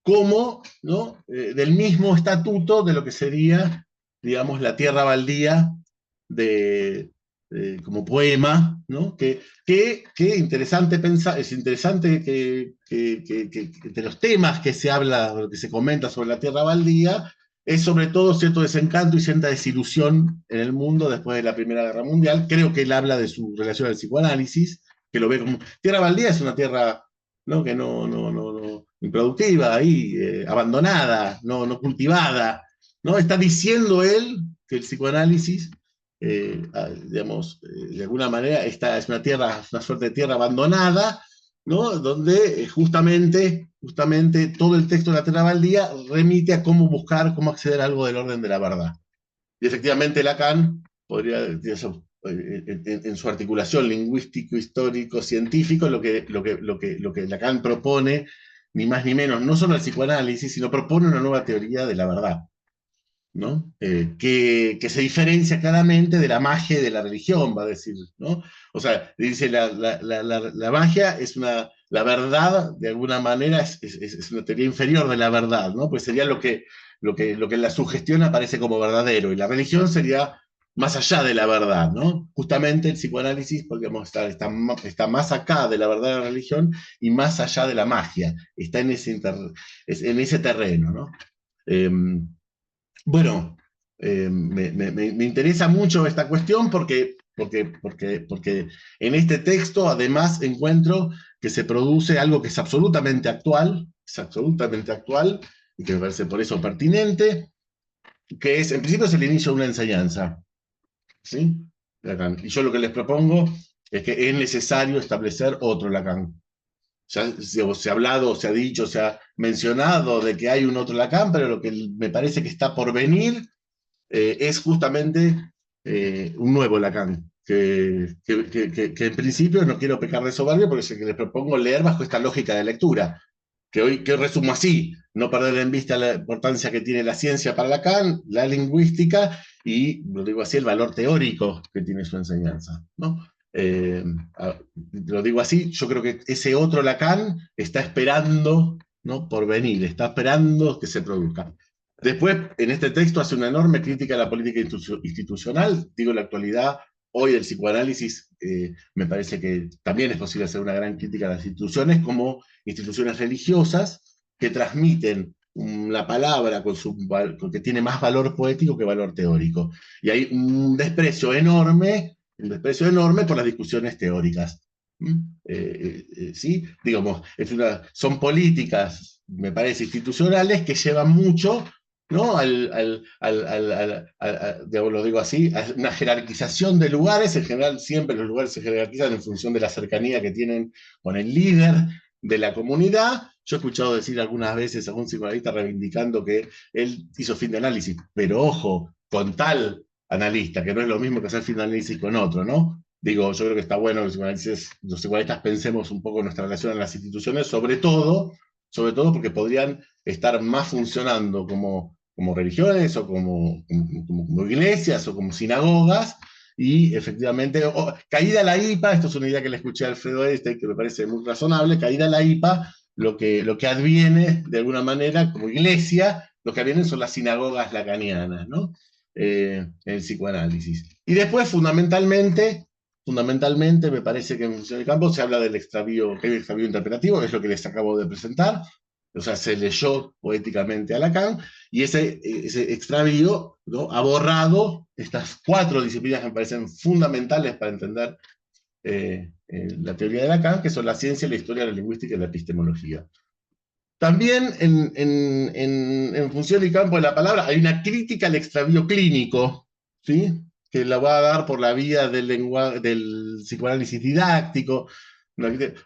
como, ¿no? Del mismo estatuto de lo que sería, digamos, la tierra baldía de, como poema, ¿no? Que interesante pensar, es interesante que de los temas que se habla, o que se comenta sobre la tierra baldía, es sobre todo cierto desencanto y cierta desilusión en el mundo después de la Primera Guerra Mundial. Creo que él habla de su relación al psicoanálisis, que lo ve como tierra baldía, es una tierra, ¿no? Que no improductiva, ahí, abandonada, no cultivada, ¿no? Está diciendo él que el psicoanálisis digamos, de alguna manera, esta es una suerte de tierra abandonada, ¿no? Donde justamente todo el texto de la Tierra Baldía remite a cómo buscar, cómo acceder a algo del orden de la verdad. Y efectivamente Lacan podría, en su articulación lingüístico, histórico, científico, lo que Lacan propone, ni más ni menos, no solo el psicoanálisis, sino propone una nueva teoría de la verdad. ¿No? Que se diferencia claramente de la magia y de la religión, va a decir, ¿no? O sea, dice la magia es la verdad, de alguna manera, es una teoría inferior de la verdad, ¿no? Pues sería lo que en la sugestión aparece como verdadero, y la religión sería más allá de la verdad, ¿no? Justamente el psicoanálisis, podríamos está más acá de la verdad de la religión y más allá de la magia, está en ese terreno, ¿no? Bueno, me interesa mucho esta cuestión porque en este texto además encuentro que se produce algo que es absolutamente actual, es absolutamente actual y que me parece por eso pertinente, que es, en principio, es el inicio de una enseñanza, ¿sí? Lacan. Y yo lo que les propongo es que es necesario establecer otro Lacan. Ya se ha hablado, se ha dicho, se ha mencionado de que hay un otro Lacan, pero lo que me parece que está por venir es justamente un nuevo Lacan, que en principio no quiero pecar de soberbio, porque es el que les propongo leer bajo esta lógica de lectura, que hoy resumo así: no perder en vista la importancia que tiene la ciencia para Lacan, la lingüística, y, lo digo así, el valor teórico que tiene su enseñanza, ¿no? Eh, lo digo así, yo creo que ese otro Lacan está esperando, ¿no?, por venir, está esperando que se produzca. Después, en este texto hace una enorme crítica a la política institucional. Digo, en la actualidad, hoy el psicoanálisis, me parece que también es posible hacer una gran crítica a las instituciones como instituciones religiosas que transmiten la palabra con que tiene más valor poético que valor teórico. Y hay un desprecio enorme por las discusiones teóricas. ¿Sí? Digamos, son políticas, me parece, institucionales que llevan mucho, ¿no?, digamos, lo digo así, a una jerarquización de lugares. En general, siempre los lugares se jerarquizan en función de la cercanía que tienen con el líder de la comunidad. Yo he escuchado decir algunas veces a un psicoanalista reivindicando que él hizo fin de análisis, pero ojo, con tal analista, que no es lo mismo que hacer fin de análisis con otro, ¿no? Digo, yo creo que está bueno que los psicoanalistas pensemos un poco en nuestra relación en las instituciones, sobre todo porque podrían estar más funcionando como religiones o como iglesias o como sinagogas, y efectivamente, caída la IPA, esto es una idea que le escuché a Alfredo que me parece muy razonable. Caída la IPA, lo que adviene de alguna manera como iglesia, lo que advienen son las sinagogas lacanianas, ¿no? En el psicoanálisis. Y después, fundamentalmente, me parece que en función del campo se habla del extravío, que hay un extravío interpretativo, que es lo que les acabo de presentar. O sea, se leyó poéticamente a Lacan, y ese extravío, ¿no?, ha borrado estas cuatro disciplinas que me parecen fundamentales para entender la teoría de Lacan, que son la ciencia, la historia, la lingüística y la epistemología. También en función y campo de la palabra hay una crítica al extravío clínico, ¿sí?, que la va a dar por la vía del psicoanálisis didáctico.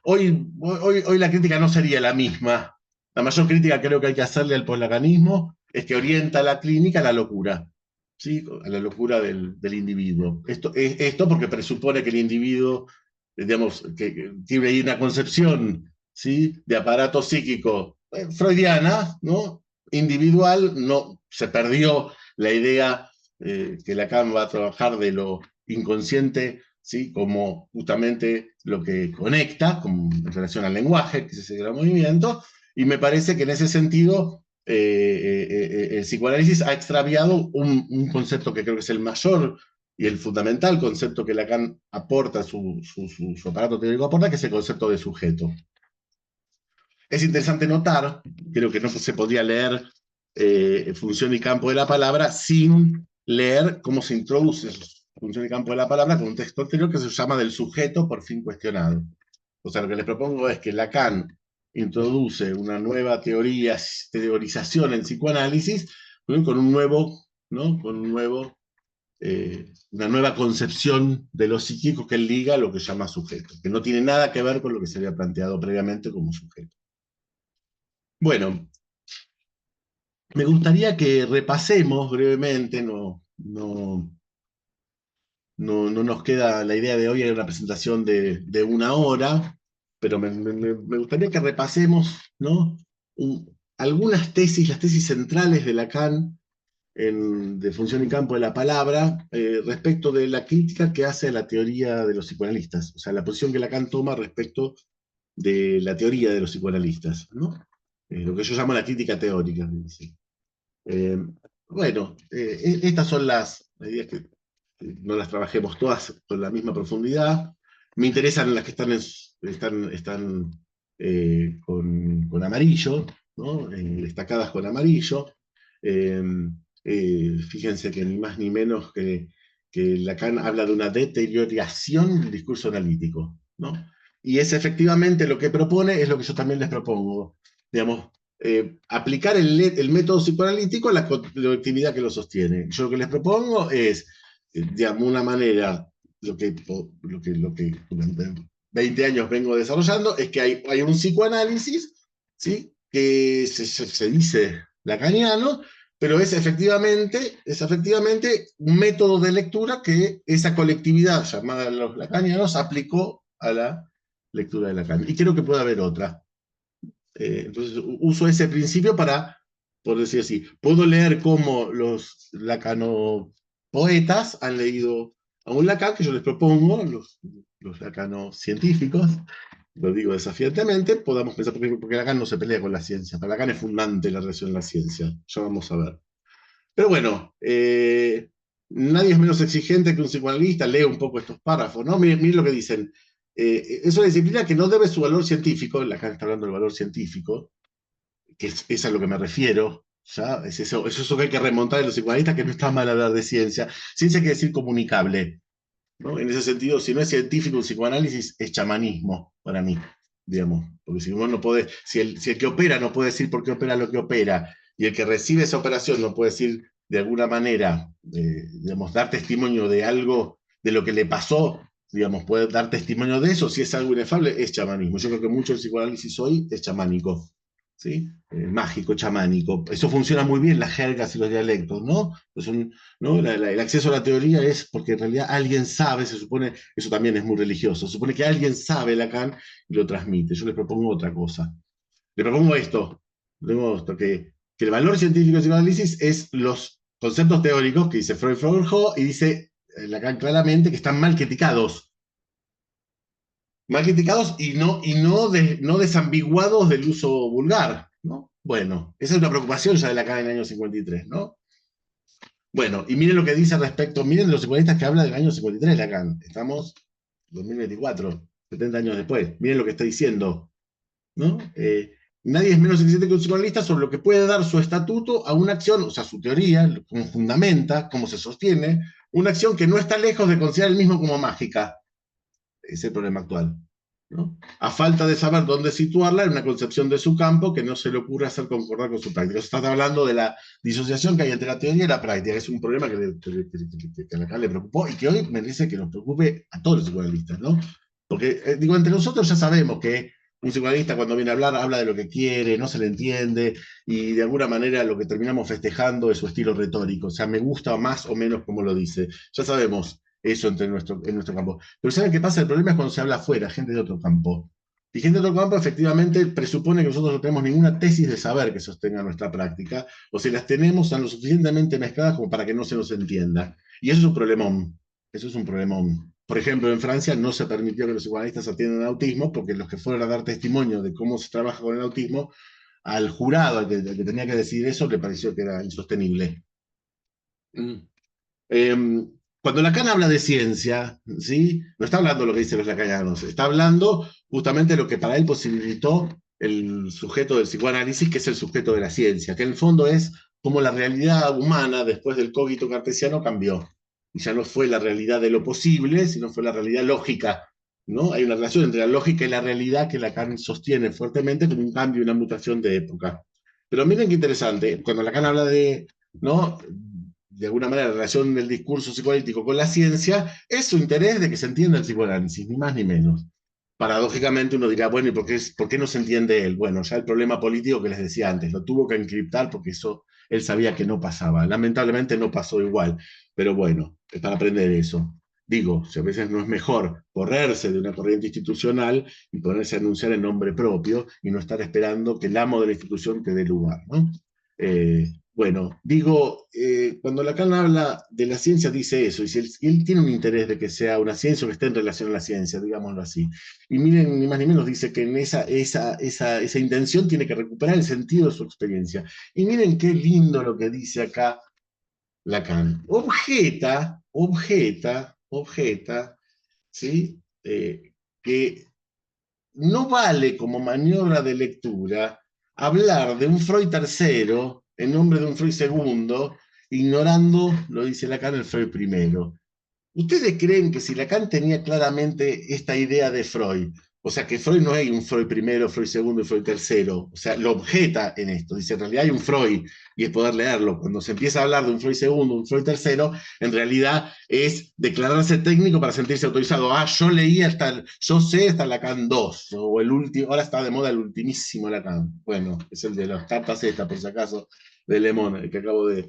Hoy la crítica no sería la misma. La mayor crítica creo que hay que hacerle al poslacanismo es que orienta la clínica a la locura, ¿sí?, a la locura del individuo. Esto porque presupone que el individuo, digamos, que tiene ahí una concepción, ¿sí?, de aparato psíquico freudiana, ¿no?, individual. No se perdió la idea que Lacan va a trabajar de lo inconsciente, ¿sí?, como justamente lo que conecta en relación al lenguaje, que es ese gran movimiento. Y me parece que en ese sentido el psicoanálisis ha extraviado un concepto que creo que es el mayor y el fundamental concepto que Lacan aporta, su aparato teórico aporta, que es el concepto de sujeto. Es interesante notar, creo que no se podría leer función y campo de la palabra sin leer cómo se introduce función y campo de la palabra con un texto anterior que se llama del sujeto por fin cuestionado. O sea, lo que les propongo es que Lacan introduce una nueva teorización en psicoanálisis, ¿no?, con un nuevo, ¿no?, una nueva concepción de lo psíquico que liga a lo que llama sujeto, que no tiene nada que ver con lo que se había planteado previamente como sujeto. Bueno, me gustaría que repasemos brevemente. No nos queda la idea de hoy, hay una presentación de una hora, pero me gustaría que repasemos, ¿no?, algunas tesis, las tesis centrales de Lacan de función y campo de la palabra, respecto de la crítica que hace a la teoría de los psicoanalistas, o sea, la posición que Lacan toma respecto de la teoría de los psicoanalistas, ¿no? Lo que yo llamo la crítica teórica. Eh, bueno, estas son las ideas que no las trabajemos todas con la misma profundidad. Me interesan las que están con amarillo, ¿no?, destacadas con amarillo. Eh, Fíjense que ni más ni menos que Lacan habla de una deterioración del discurso analítico, ¿no? Y es efectivamente lo que propone, es lo que yo también les propongo. digamos, aplicar el método psicoanalítico a la colectividad que lo sostiene. Yo lo que les propongo es, digamos, una manera, lo que durante 20 años vengo desarrollando, es que hay un psicoanálisis, ¿sí? Que se dice lacaniano, pero es efectivamente un método de lectura que esa colectividad llamada los lacanianos aplicó a la lectura de Lacan. Y creo que puede haber otra. Entonces uso ese principio para, por decir así, puedo leer cómo los lacanopoetas han leído a un Lacan, que yo les propongo, los lacanos científicos, lo digo desafiantemente, podamos pensar, porque Lacan no se pelea con la ciencia, para Lacan es fundante la relación en la ciencia, ya vamos a ver. Pero bueno, nadie es menos exigente que un psicoanalista, leo un poco estos párrafos, ¿no? Miren lo que dicen. Es una disciplina que no debe su valor científico, Lacan está hablando del valor científico, es a lo que me refiero, ¿ya? Es eso que hay que remontar en los psicoanalistas, que no está mal hablar de ciencia. Ciencia quiere decir comunicable, ¿no? En ese sentido, si no es científico un psicoanálisis, es chamanismo para mí, digamos. Porque si uno no puede, si el que opera no puede decir por qué opera lo que opera, y el que recibe esa operación no puede decir de alguna manera, digamos, dar testimonio de algo, de lo que le pasó, digamos, puede dar testimonio de eso, si es algo inefable, es chamanismo. Yo creo que mucho el psicoanálisis hoy es chamánico, ¿sí? Mágico, chamánico. Eso funciona muy bien, las jergas y los dialectos, ¿no? Es un, ¿no? El acceso a la teoría es porque en realidad alguien sabe, se supone, eso también es muy religioso, se supone que alguien sabe Lacan y lo transmite. Yo le propongo otra cosa. Le propongo esto, que el valor científico del psicoanálisis es los conceptos teóricos que dice Freud forjó y dice Lacan claramente que están mal criticados y no desambiguados del uso vulgar, ¿no? Bueno, esa es una preocupación ya de Lacan en el año 53, ¿no? Bueno, y miren lo que dice al respecto, miren los psicoanalistas que habla del año 53 Lacan. Estamos en 2024, 70 años después. Miren lo que está diciendo, ¿no? Nadie es menos exigente que un psicoanalista sobre lo que puede dar su estatuto a una acción, o sea, su teoría, cómo fundamenta, cómo se sostiene, una acción que no está lejos de considerar el mismo como mágica. Ese es el problema actual, ¿no? A falta de saber dónde situarla en una concepción de su campo que no se le ocurre hacer concordar con su práctica. Estás hablando de la disociación que hay entre la teoría y la práctica, que es un problema que a Lacan le preocupó y que hoy me dice que nos preocupe a todos los psicoanalistas, ¿no? Porque, digo, entre nosotros ya sabemos que un psicoanalista cuando viene a hablar habla de lo que quiere, no se le entiende, y de alguna manera lo que terminamos festejando es su estilo retórico. O sea, me gusta más o menos como lo dice. Ya sabemos eso en nuestro campo. Pero ¿saben qué pasa? El problema es cuando se habla afuera, gente de otro campo. Y gente de otro campo efectivamente presupone que nosotros no tenemos ninguna tesis de saber que sostenga nuestra práctica, o si las tenemos, están lo suficientemente mezcladas como para que no se nos entienda. Y eso es un problemón. Eso es un problemón. Por ejemplo, en Francia no se permitió que los psicoanalistas atiendan autismo porque los que fueron a dar testimonio de cómo se trabaja con el autismo, al jurado, al que tenía que decidir eso, le pareció que era insostenible. Mm. Eh, Cuando Lacan habla de ciencia, ¿sí? No está hablando de lo que dicen los lacanianos, está hablando justamente de lo que para él posibilitó el sujeto del psicoanálisis, que es el sujeto de la ciencia, que en el fondo es como la realidad humana después del cogito cartesiano cambió. Y ya no fue la realidad de lo posible, sino fue la realidad lógica, ¿no? Hay una relación entre la lógica y la realidad que Lacan sostiene fuertemente como un cambio y una mutación de época. Pero miren qué interesante, cuando Lacan habla ¿no? De alguna manera, la relación del discurso psicoanalítico con la ciencia, es su interés de que se entienda el psicoanálisis, ni más ni menos. Paradójicamente uno dirá, bueno, ¿y por qué no se entiende él? Bueno, ya el problema político que les decía antes, lo tuvo que encriptar porque eso él sabía que no pasaba. Lamentablemente no pasó igual, pero bueno, es para aprender eso. Digo, si a veces no es mejor correrse de una corriente institucional y ponerse a anunciar en nombre propio y no estar esperando que el amo de la institución te dé lugar, ¿no? Bueno, digo, cuando Lacan habla de la ciencia dice eso, y si él tiene un interés de que sea una ciencia o que esté en relación a la ciencia, digámoslo así. Y miren, ni más ni menos dice que en esa intención tiene que recuperar el sentido de su experiencia. Y miren qué lindo lo que dice acá Lacan. Objeta, ¿sí? Que no vale como maniobra de lectura hablar de un Freud tercero en nombre de un Freud segundo, ignorando, lo dice Lacan, el Freud primero. ¿Ustedes creen que si Lacan tenía claramente esta idea de Freud, O sea que Freud no hay un Freud primero, Freud segundo y Freud tercero. O sea, lo objeta en esto. Dice, en realidad hay un Freud y es poder leerlo. Cuando se empieza a hablar de un Freud segundo, un Freud tercero, en realidad es declararse técnico para sentirse autorizado. Ah, yo leí hasta, yo sé hasta Lacan 2, ¿no? O el último, ahora está de moda el ultimísimo Lacan. Bueno, es el de las cartas estas, por si acaso, de Lemon, el que acabo de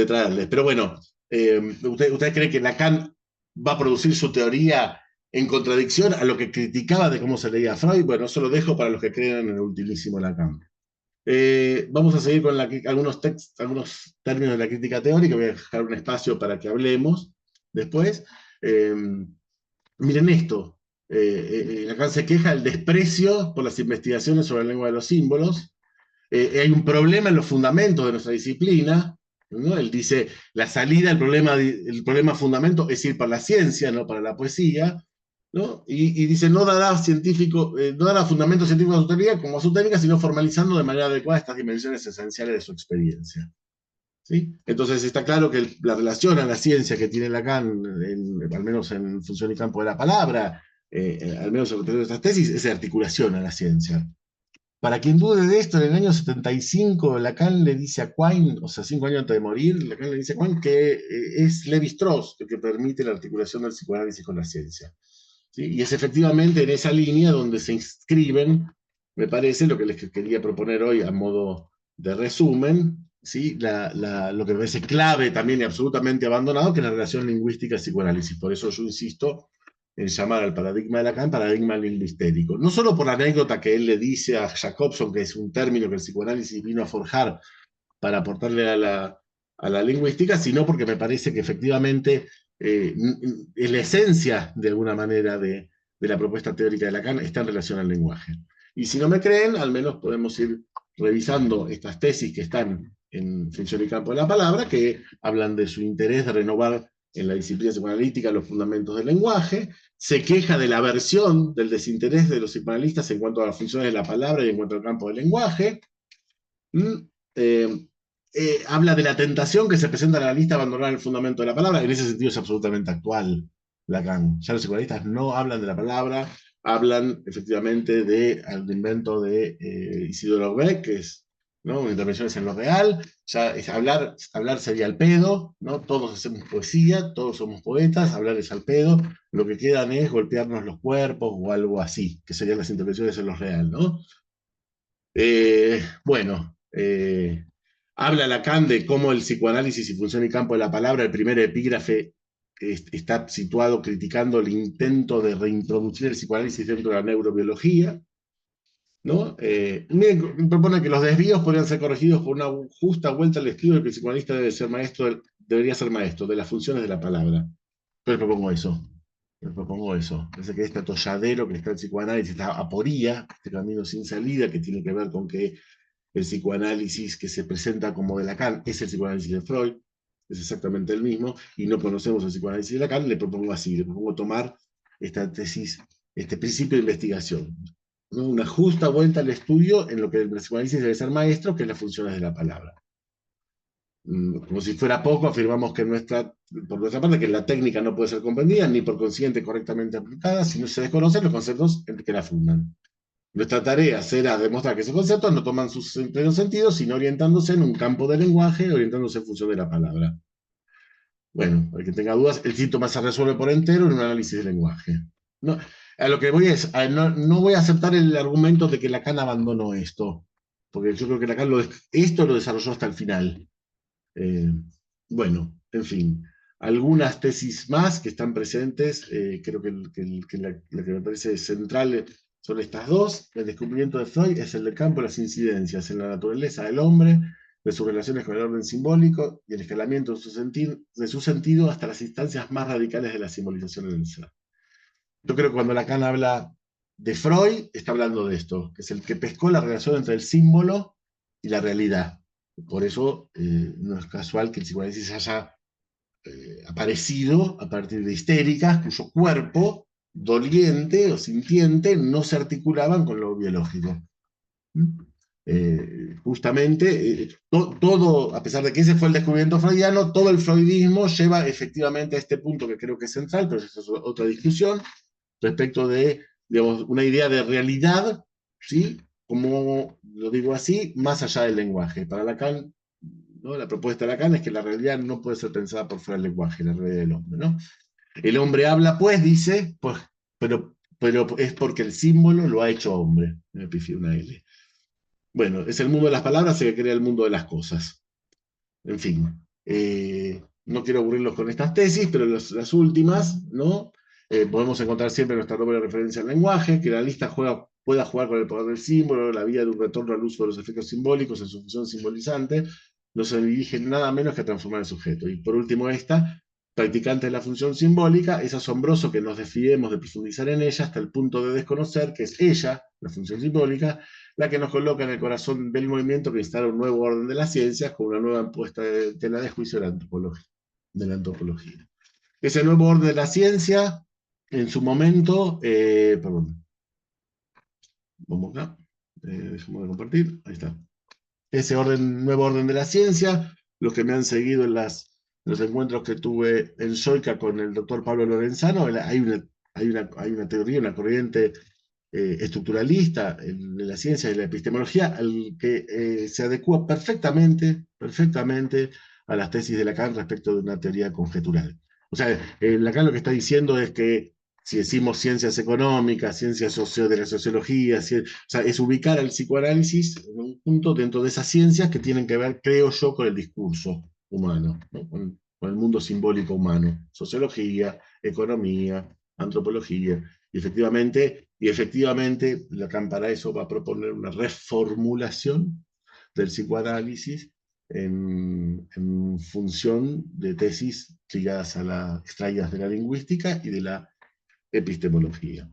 traerles. Pero bueno, ¿usted cree que Lacan va a producir su teoría en contradicción a lo que criticaba de cómo se leía Freud? Bueno, eso lo dejo para los que creen en el utilísimo Lacan. Vamos a seguir con algunos términos de la crítica teórica. Voy a dejar un espacio para que hablemos después. Eh, Miren esto. Lacan se queja del desprecio por las investigaciones sobre la lengua de los símbolos. Hay un problema en los fundamentos de nuestra disciplina, ¿no? Él dice, la salida, el problema fundamento es ir para la ciencia, no para la poesía, ¿no? Y dice, no dará fundamentos científicos a su teoría como a su técnica, sino formalizando de manera adecuada estas dimensiones esenciales de su experiencia. ¿Sí? Entonces está claro que la relación a la ciencia que tiene Lacan, al menos en función y campo de la palabra, al menos en de estas tesis, es de articulación a la ciencia. Para quien dude de esto, en el año 75 Lacan le dice a Quine, o sea, 5 años antes de morir, Lacan le dice a Quine que es Lévi-Strauss el que permite la articulación del psicoanálisis con la ciencia. ¿Sí? Y es efectivamente en esa línea donde se inscriben, me parece, lo que les quería proponer hoy a modo de resumen, ¿sí? Lo que me parece clave también y absolutamente abandonado, que es la relación lingüística-psicoanálisis. Por eso yo insisto en llamar al paradigma de Lacan paradigma lingüistérico. No solo por la anécdota que él le dice a Jacobson, que es un término que el psicoanálisis vino a forjar para aportarle a la lingüística, sino porque me parece que efectivamente es la esencia, de alguna manera, de la propuesta teórica de Lacan está en relación al lenguaje. Y si no me creen, al menos podemos ir revisando estas tesis que están en Función y Campo de la Palabra, que hablan de su interés de renovar en la disciplina psicoanalítica los fundamentos del lenguaje, se queja de la aversión, del desinterés de los psicoanalistas en cuanto a las funciones de la palabra y en cuanto al campo del lenguaje. Eh, Habla de la tentación que se presenta en la lista de abandonar el fundamento de la palabra. En ese sentido es absolutamente actual Lacan. Ya los psicoanalistas no hablan de la palabra, hablan efectivamente del invento de Isidoro Beck, que es, ¿no?, intervenciones en lo real. Ya es hablar sería al pedo, ¿no? Todos hacemos poesía, todos somos poetas, hablar es al pedo. Lo que quedan es golpearnos los cuerpos o algo así, que serían las intervenciones en lo real, ¿no? Bueno, habla Lacan de cómo el psicoanálisis y función y campo de la palabra, el primer epígrafe está situado criticando el intento de reintroducir el psicoanálisis dentro de la neurobiología, ¿no? Miren, propone que los desvíos podrían ser corregidos por una justa vuelta al estilo de que el psicoanalista debería ser maestro de las funciones de la palabra. Yo les propongo eso. Les propongo eso. Parece que este atolladero que está el psicoanálisis, esta aporía, este camino sin salida que tiene que ver con que el psicoanálisis que se presenta como de Lacan es el psicoanálisis de Freud, es exactamente el mismo, y no conocemos el psicoanálisis de Lacan. Le propongo así, le propongo tomar esta tesis, este principio de investigación, ¿no? Una justa vuelta al estudio en lo que el psicoanálisis debe ser maestro, que es las funciones de la palabra. Como si fuera poco, afirmamos que por nuestra parte, que la técnica no puede ser comprendida, ni por consiguiente correctamente aplicada, si no se desconocen los conceptos que la fundan. Nuestra tarea será demostrar que esos conceptos no toman su pleno sentido, sino orientándose en un campo del lenguaje, orientándose en función de la palabra. Bueno, para que tenga dudas, el síntoma se resuelve por entero en un análisis del lenguaje. No, a lo que voy es, no voy a aceptar el argumento de que Lacan abandonó esto, porque yo creo que Lacan esto lo desarrolló hasta el final. Bueno, en fin, algunas tesis más que están presentes, creo que la que me parece central son estas dos. El descubrimiento de Freud es el del campo de las incidencias en la naturaleza del hombre, de sus relaciones con el orden simbólico y el escalamiento de su sentido hasta las instancias más radicales de la simbolización en el ser. Yo creo que cuando Lacan habla de Freud, está hablando de esto, que es el que pescó la relación entre el símbolo y la realidad. Por eso no es casual que el psicoanálisis haya aparecido a partir de histéricas cuyo cuerpo doliente o sintiente no se articulaban con lo biológico. Justamente, todo, a pesar de que ese fue el descubrimiento freudiano, todo el freudismo lleva efectivamente a este punto que creo que es central, pero esa es otra discusión, respecto de digamos, una idea de realidad, ¿sí? Como lo digo así, más allá del lenguaje. Para Lacan, ¿no? La propuesta de Lacan es que la realidad no puede ser pensada por fuera del lenguaje, la realidad del hombre, ¿no? El hombre habla, pues, dice, pues, pero es porque el símbolo lo ha hecho hombre. Me pifié una L. Bueno, es el mundo de las palabras el que crea el mundo de las cosas. En fin, no quiero aburrirlos con estas tesis, pero las últimas, ¿no? Podemos encontrar siempre nuestra doble referencia al lenguaje, que la lista pueda jugar con el poder del símbolo, la vía de un retorno al uso de los efectos simbólicos en su función simbolizante, no se dirige nada menos que a transformar el sujeto. Y por último, esta, practicante de la función simbólica, es asombroso que nos desfiemos de profundizar en ella hasta el punto de desconocer que es ella, la función simbólica, la que nos coloca en el corazón del movimiento que instala un nuevo orden de las ciencias con una nueva puesta de tela de juicio de la antropología. Ese nuevo orden de la ciencia, en su momento, perdón, vamos acá, dejemos de compartir, ahí está. Ese nuevo orden de la ciencia, los que me han seguido en los encuentros que tuve en Soica con el doctor Pablo Lorenzano, hay una teoría, una corriente estructuralista de la ciencia y la epistemología, al que se adecua perfectamente a las tesis de Lacan respecto de una teoría conjetural. O sea, Lacan lo que está diciendo es que si decimos ciencias económicas, de la sociología, o sea, es ubicar al psicoanálisis en un punto dentro de esas ciencias que tienen que ver, creo yo, con el discurso humano, ¿no? Con el mundo simbólico humano, sociología, economía, antropología. Y efectivamente, Lacan para eso va a proponer una reformulación del psicoanálisis en función de tesis ligadas extraídas de la lingüística y de la epistemología.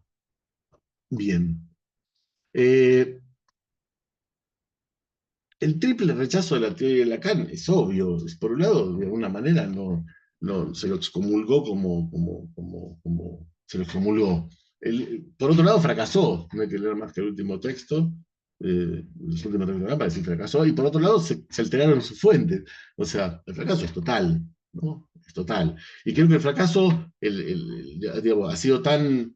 Bien. Eh, el triple rechazo de la teoría de Lacan es obvio. Por un lado, de alguna manera, no se lo excomulgó como se lo excomulgó. Por otro lado, fracasó. No hay que leer más que el último texto. Los últimos textos de Lacan para decir fracasó. Y por otro lado, se alteraron sus fuentes. O sea, el fracaso es total, ¿no? Es total. Y creo que el fracaso digamos, ha sido tan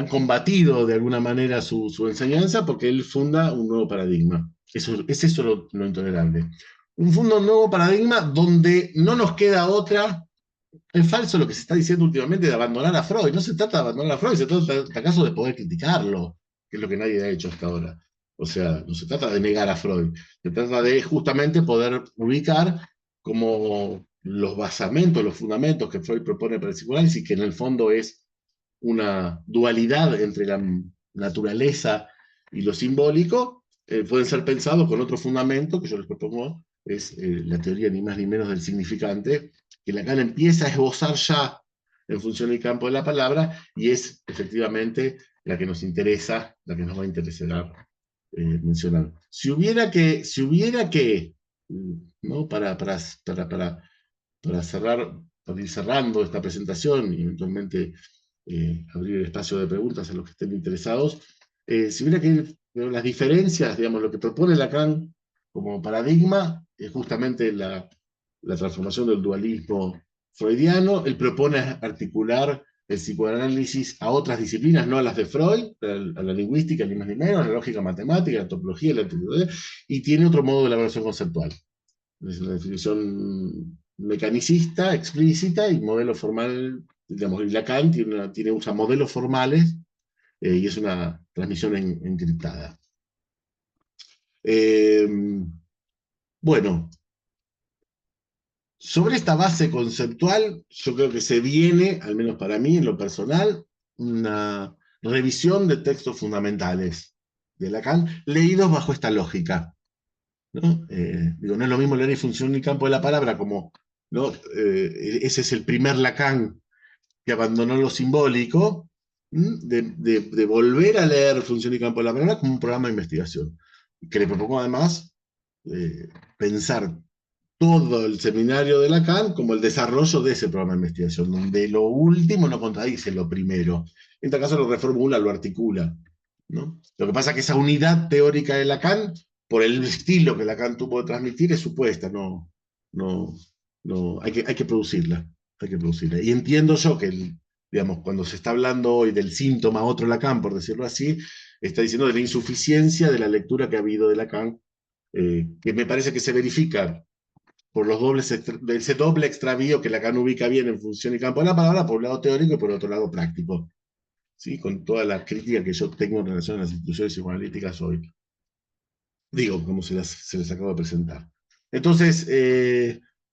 combatido de alguna manera su enseñanza porque él funda un nuevo paradigma. Es eso lo intolerable. Un nuevo paradigma donde no nos queda otra. Es falso lo que se está diciendo últimamente de abandonar a Freud. No se trata de abandonar a Freud, se trata, acaso, de poder criticarlo, que es lo que nadie ha hecho hasta ahora. O sea, no se trata de negar a Freud, se trata de justamente poder ubicar como los basamentos, los fundamentos que Freud propone para el psicoanálisis, que en el fondo es una dualidad entre la naturaleza y lo simbólico, pueden ser pensados con otro fundamento que yo les propongo, es la teoría ni más ni menos del significante, que Lacan empieza a esbozar ya en función del campo de la palabra, y es efectivamente la que nos interesa, la que nos va a interesar mencionar. Si hubiera que, ¿no? Para cerrar, para ir cerrando esta presentación y eventualmente abrir el espacio de preguntas a los que estén interesados. Si hubiera que ir, las diferencias, digamos, lo que propone Lacan como paradigma es justamente la transformación del dualismo freudiano. Él propone articular el psicoanálisis a otras disciplinas, no a las de Freud, a la lingüística, ni más ni menos, a la lógica matemática, la antropología, la teoría, y tiene otro modo de elaboración conceptual. Es una definición mecanicista, explícita, y modelo formal, digamos, y Lacan usa modelos formales y es una transmisión encriptada. Eh, bueno, sobre esta base conceptual, yo creo que se viene, al menos para mí, en lo personal, una revisión de textos fundamentales de Lacan, leídos bajo esta lógica, ¿no? No es lo mismo leer en función del campo de la palabra como, ¿no? Ese es el primer Lacan que abandonó lo simbólico, de volver a leer Función y Campo de la Palabra como un programa de investigación, que le propongo además pensar todo el seminario de Lacan como el desarrollo de ese programa de investigación, donde lo último no contradice lo primero. En este caso lo reformula, lo articula, ¿no? Lo que pasa es que esa unidad teórica de Lacan, por el estilo que Lacan tuvo de transmitir, es supuesta, no, hay que producirla. Hay que producirla. Y entiendo yo que digamos, cuando se está hablando hoy del síntoma otro Lacan, por decirlo así, está diciendo de la insuficiencia de la lectura que ha habido de Lacan, que me parece que se verifica por los ese doble extravío que Lacan ubica bien en función y campo de la palabra, por un lado teórico y por otro lado práctico, ¿sí? Con toda la crítica que yo tengo en relación a las instituciones psicoanalíticas hoy. Digo, como se les acabo de presentar. Entonces,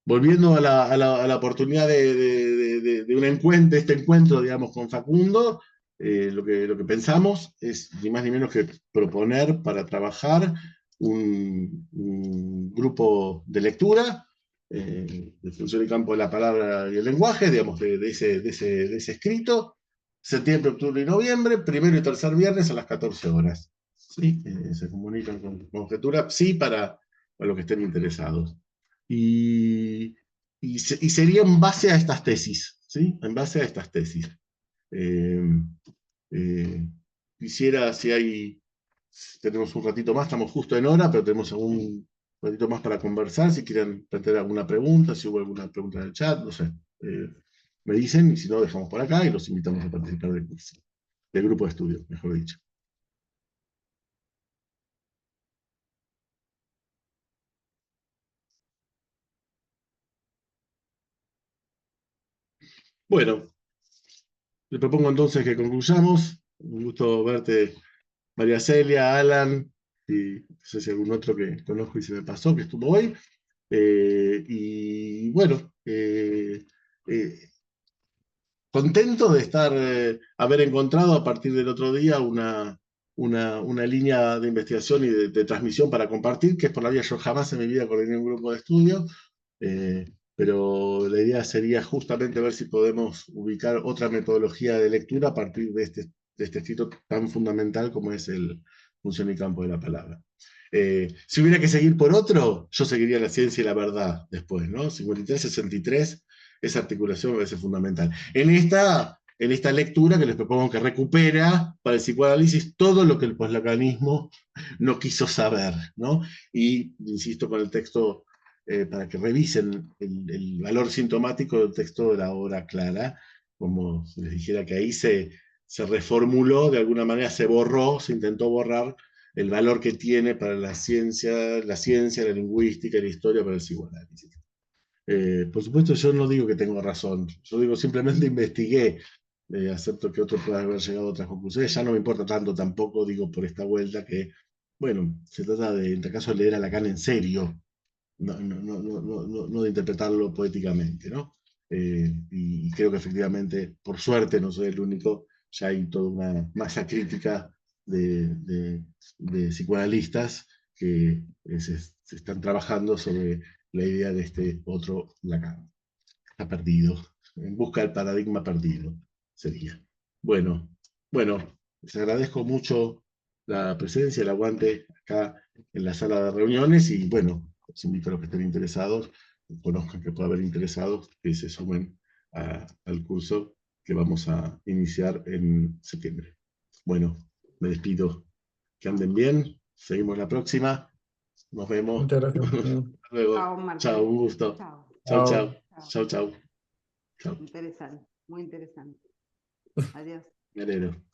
volviendo a la oportunidad de un encuentro, este encuentro, digamos, con Facundo, lo que pensamos es ni más ni menos que proponer para trabajar un grupo de lectura de función y campo de la palabra y el lenguaje, digamos, de ese escrito, septiembre, octubre y noviembre, primero y tercer viernes a las 14 horas. ¿Sí? Se comunican con conjetura, sí, para los que estén interesados. Y, y sería en base a estas tesis, ¿sí? En base a estas tesis. Eh, eh, Quisiera, tenemos un ratito más, estamos justo en hora, pero tenemos algún ratito más para conversar, si quieren plantear alguna pregunta, si hubo alguna pregunta en el chat, no sé. Me dicen, y si no, dejamos por acá y los invitamos a participar del curso, del grupo de estudio, mejor dicho. Bueno, le propongo entonces que concluyamos. Un gusto verte, María Celia, Alan, y no sé si algún otro que conozco y se me pasó, que estuvo hoy. Y bueno, eh, contento de haber encontrado a partir del otro día una línea de investigación y de transmisión para compartir, que es por la vía yo jamás en mi vida coordiné un grupo de estudio. Eh, pero la idea sería justamente ver si podemos ubicar otra metodología de lectura a partir de este escrito tan fundamental como es el función y campo de la palabra. Si hubiera que seguir por otro, yo seguiría la ciencia y la verdad después, ¿no? 53-63, esa articulación me parece fundamental. En esta lectura que les propongo que recupera para el psicoanálisis todo lo que el poslacanismo no quiso saber, ¿no? Y, insisto, con el texto para que revisen el valor sintomático del texto de la obra clara, como si les dijera que ahí se reformuló, de alguna manera se borró, se intentó borrar el valor que tiene para la ciencia, la lingüística y la historia para el psicoanálisis. Por supuesto, yo no digo que tengo razón, yo digo simplemente investigué, acepto que otros puedan haber llegado a otras conclusiones, ya no me importa tanto tampoco, digo por esta vuelta que, bueno, se trata de, en este caso, leer a Lacan en serio, no de interpretarlo poéticamente, ¿no? Y creo que efectivamente, por suerte, no soy el único, ya hay toda una masa crítica de psicoanalistas que se están trabajando sobre la idea de este otro Lacan. Está perdido, en busca del paradigma perdido, sería. Bueno, bueno, les agradezco mucho la presencia, el aguante acá en la sala de reuniones y bueno, los invito a los que estén interesados, que conozcan que pueda haber interesados, que se sumen al curso que vamos a iniciar en septiembre. Bueno, me despido. Que anden bien. Seguimos la próxima. Nos vemos. Muchas gracias, Martín. Hasta luego. Chao, Chao, Martín. un gusto. Chao. Chao, Chao. chao. Chao. Chao, chao. Chao. Interesante, muy interesante. Adiós. Me alegro.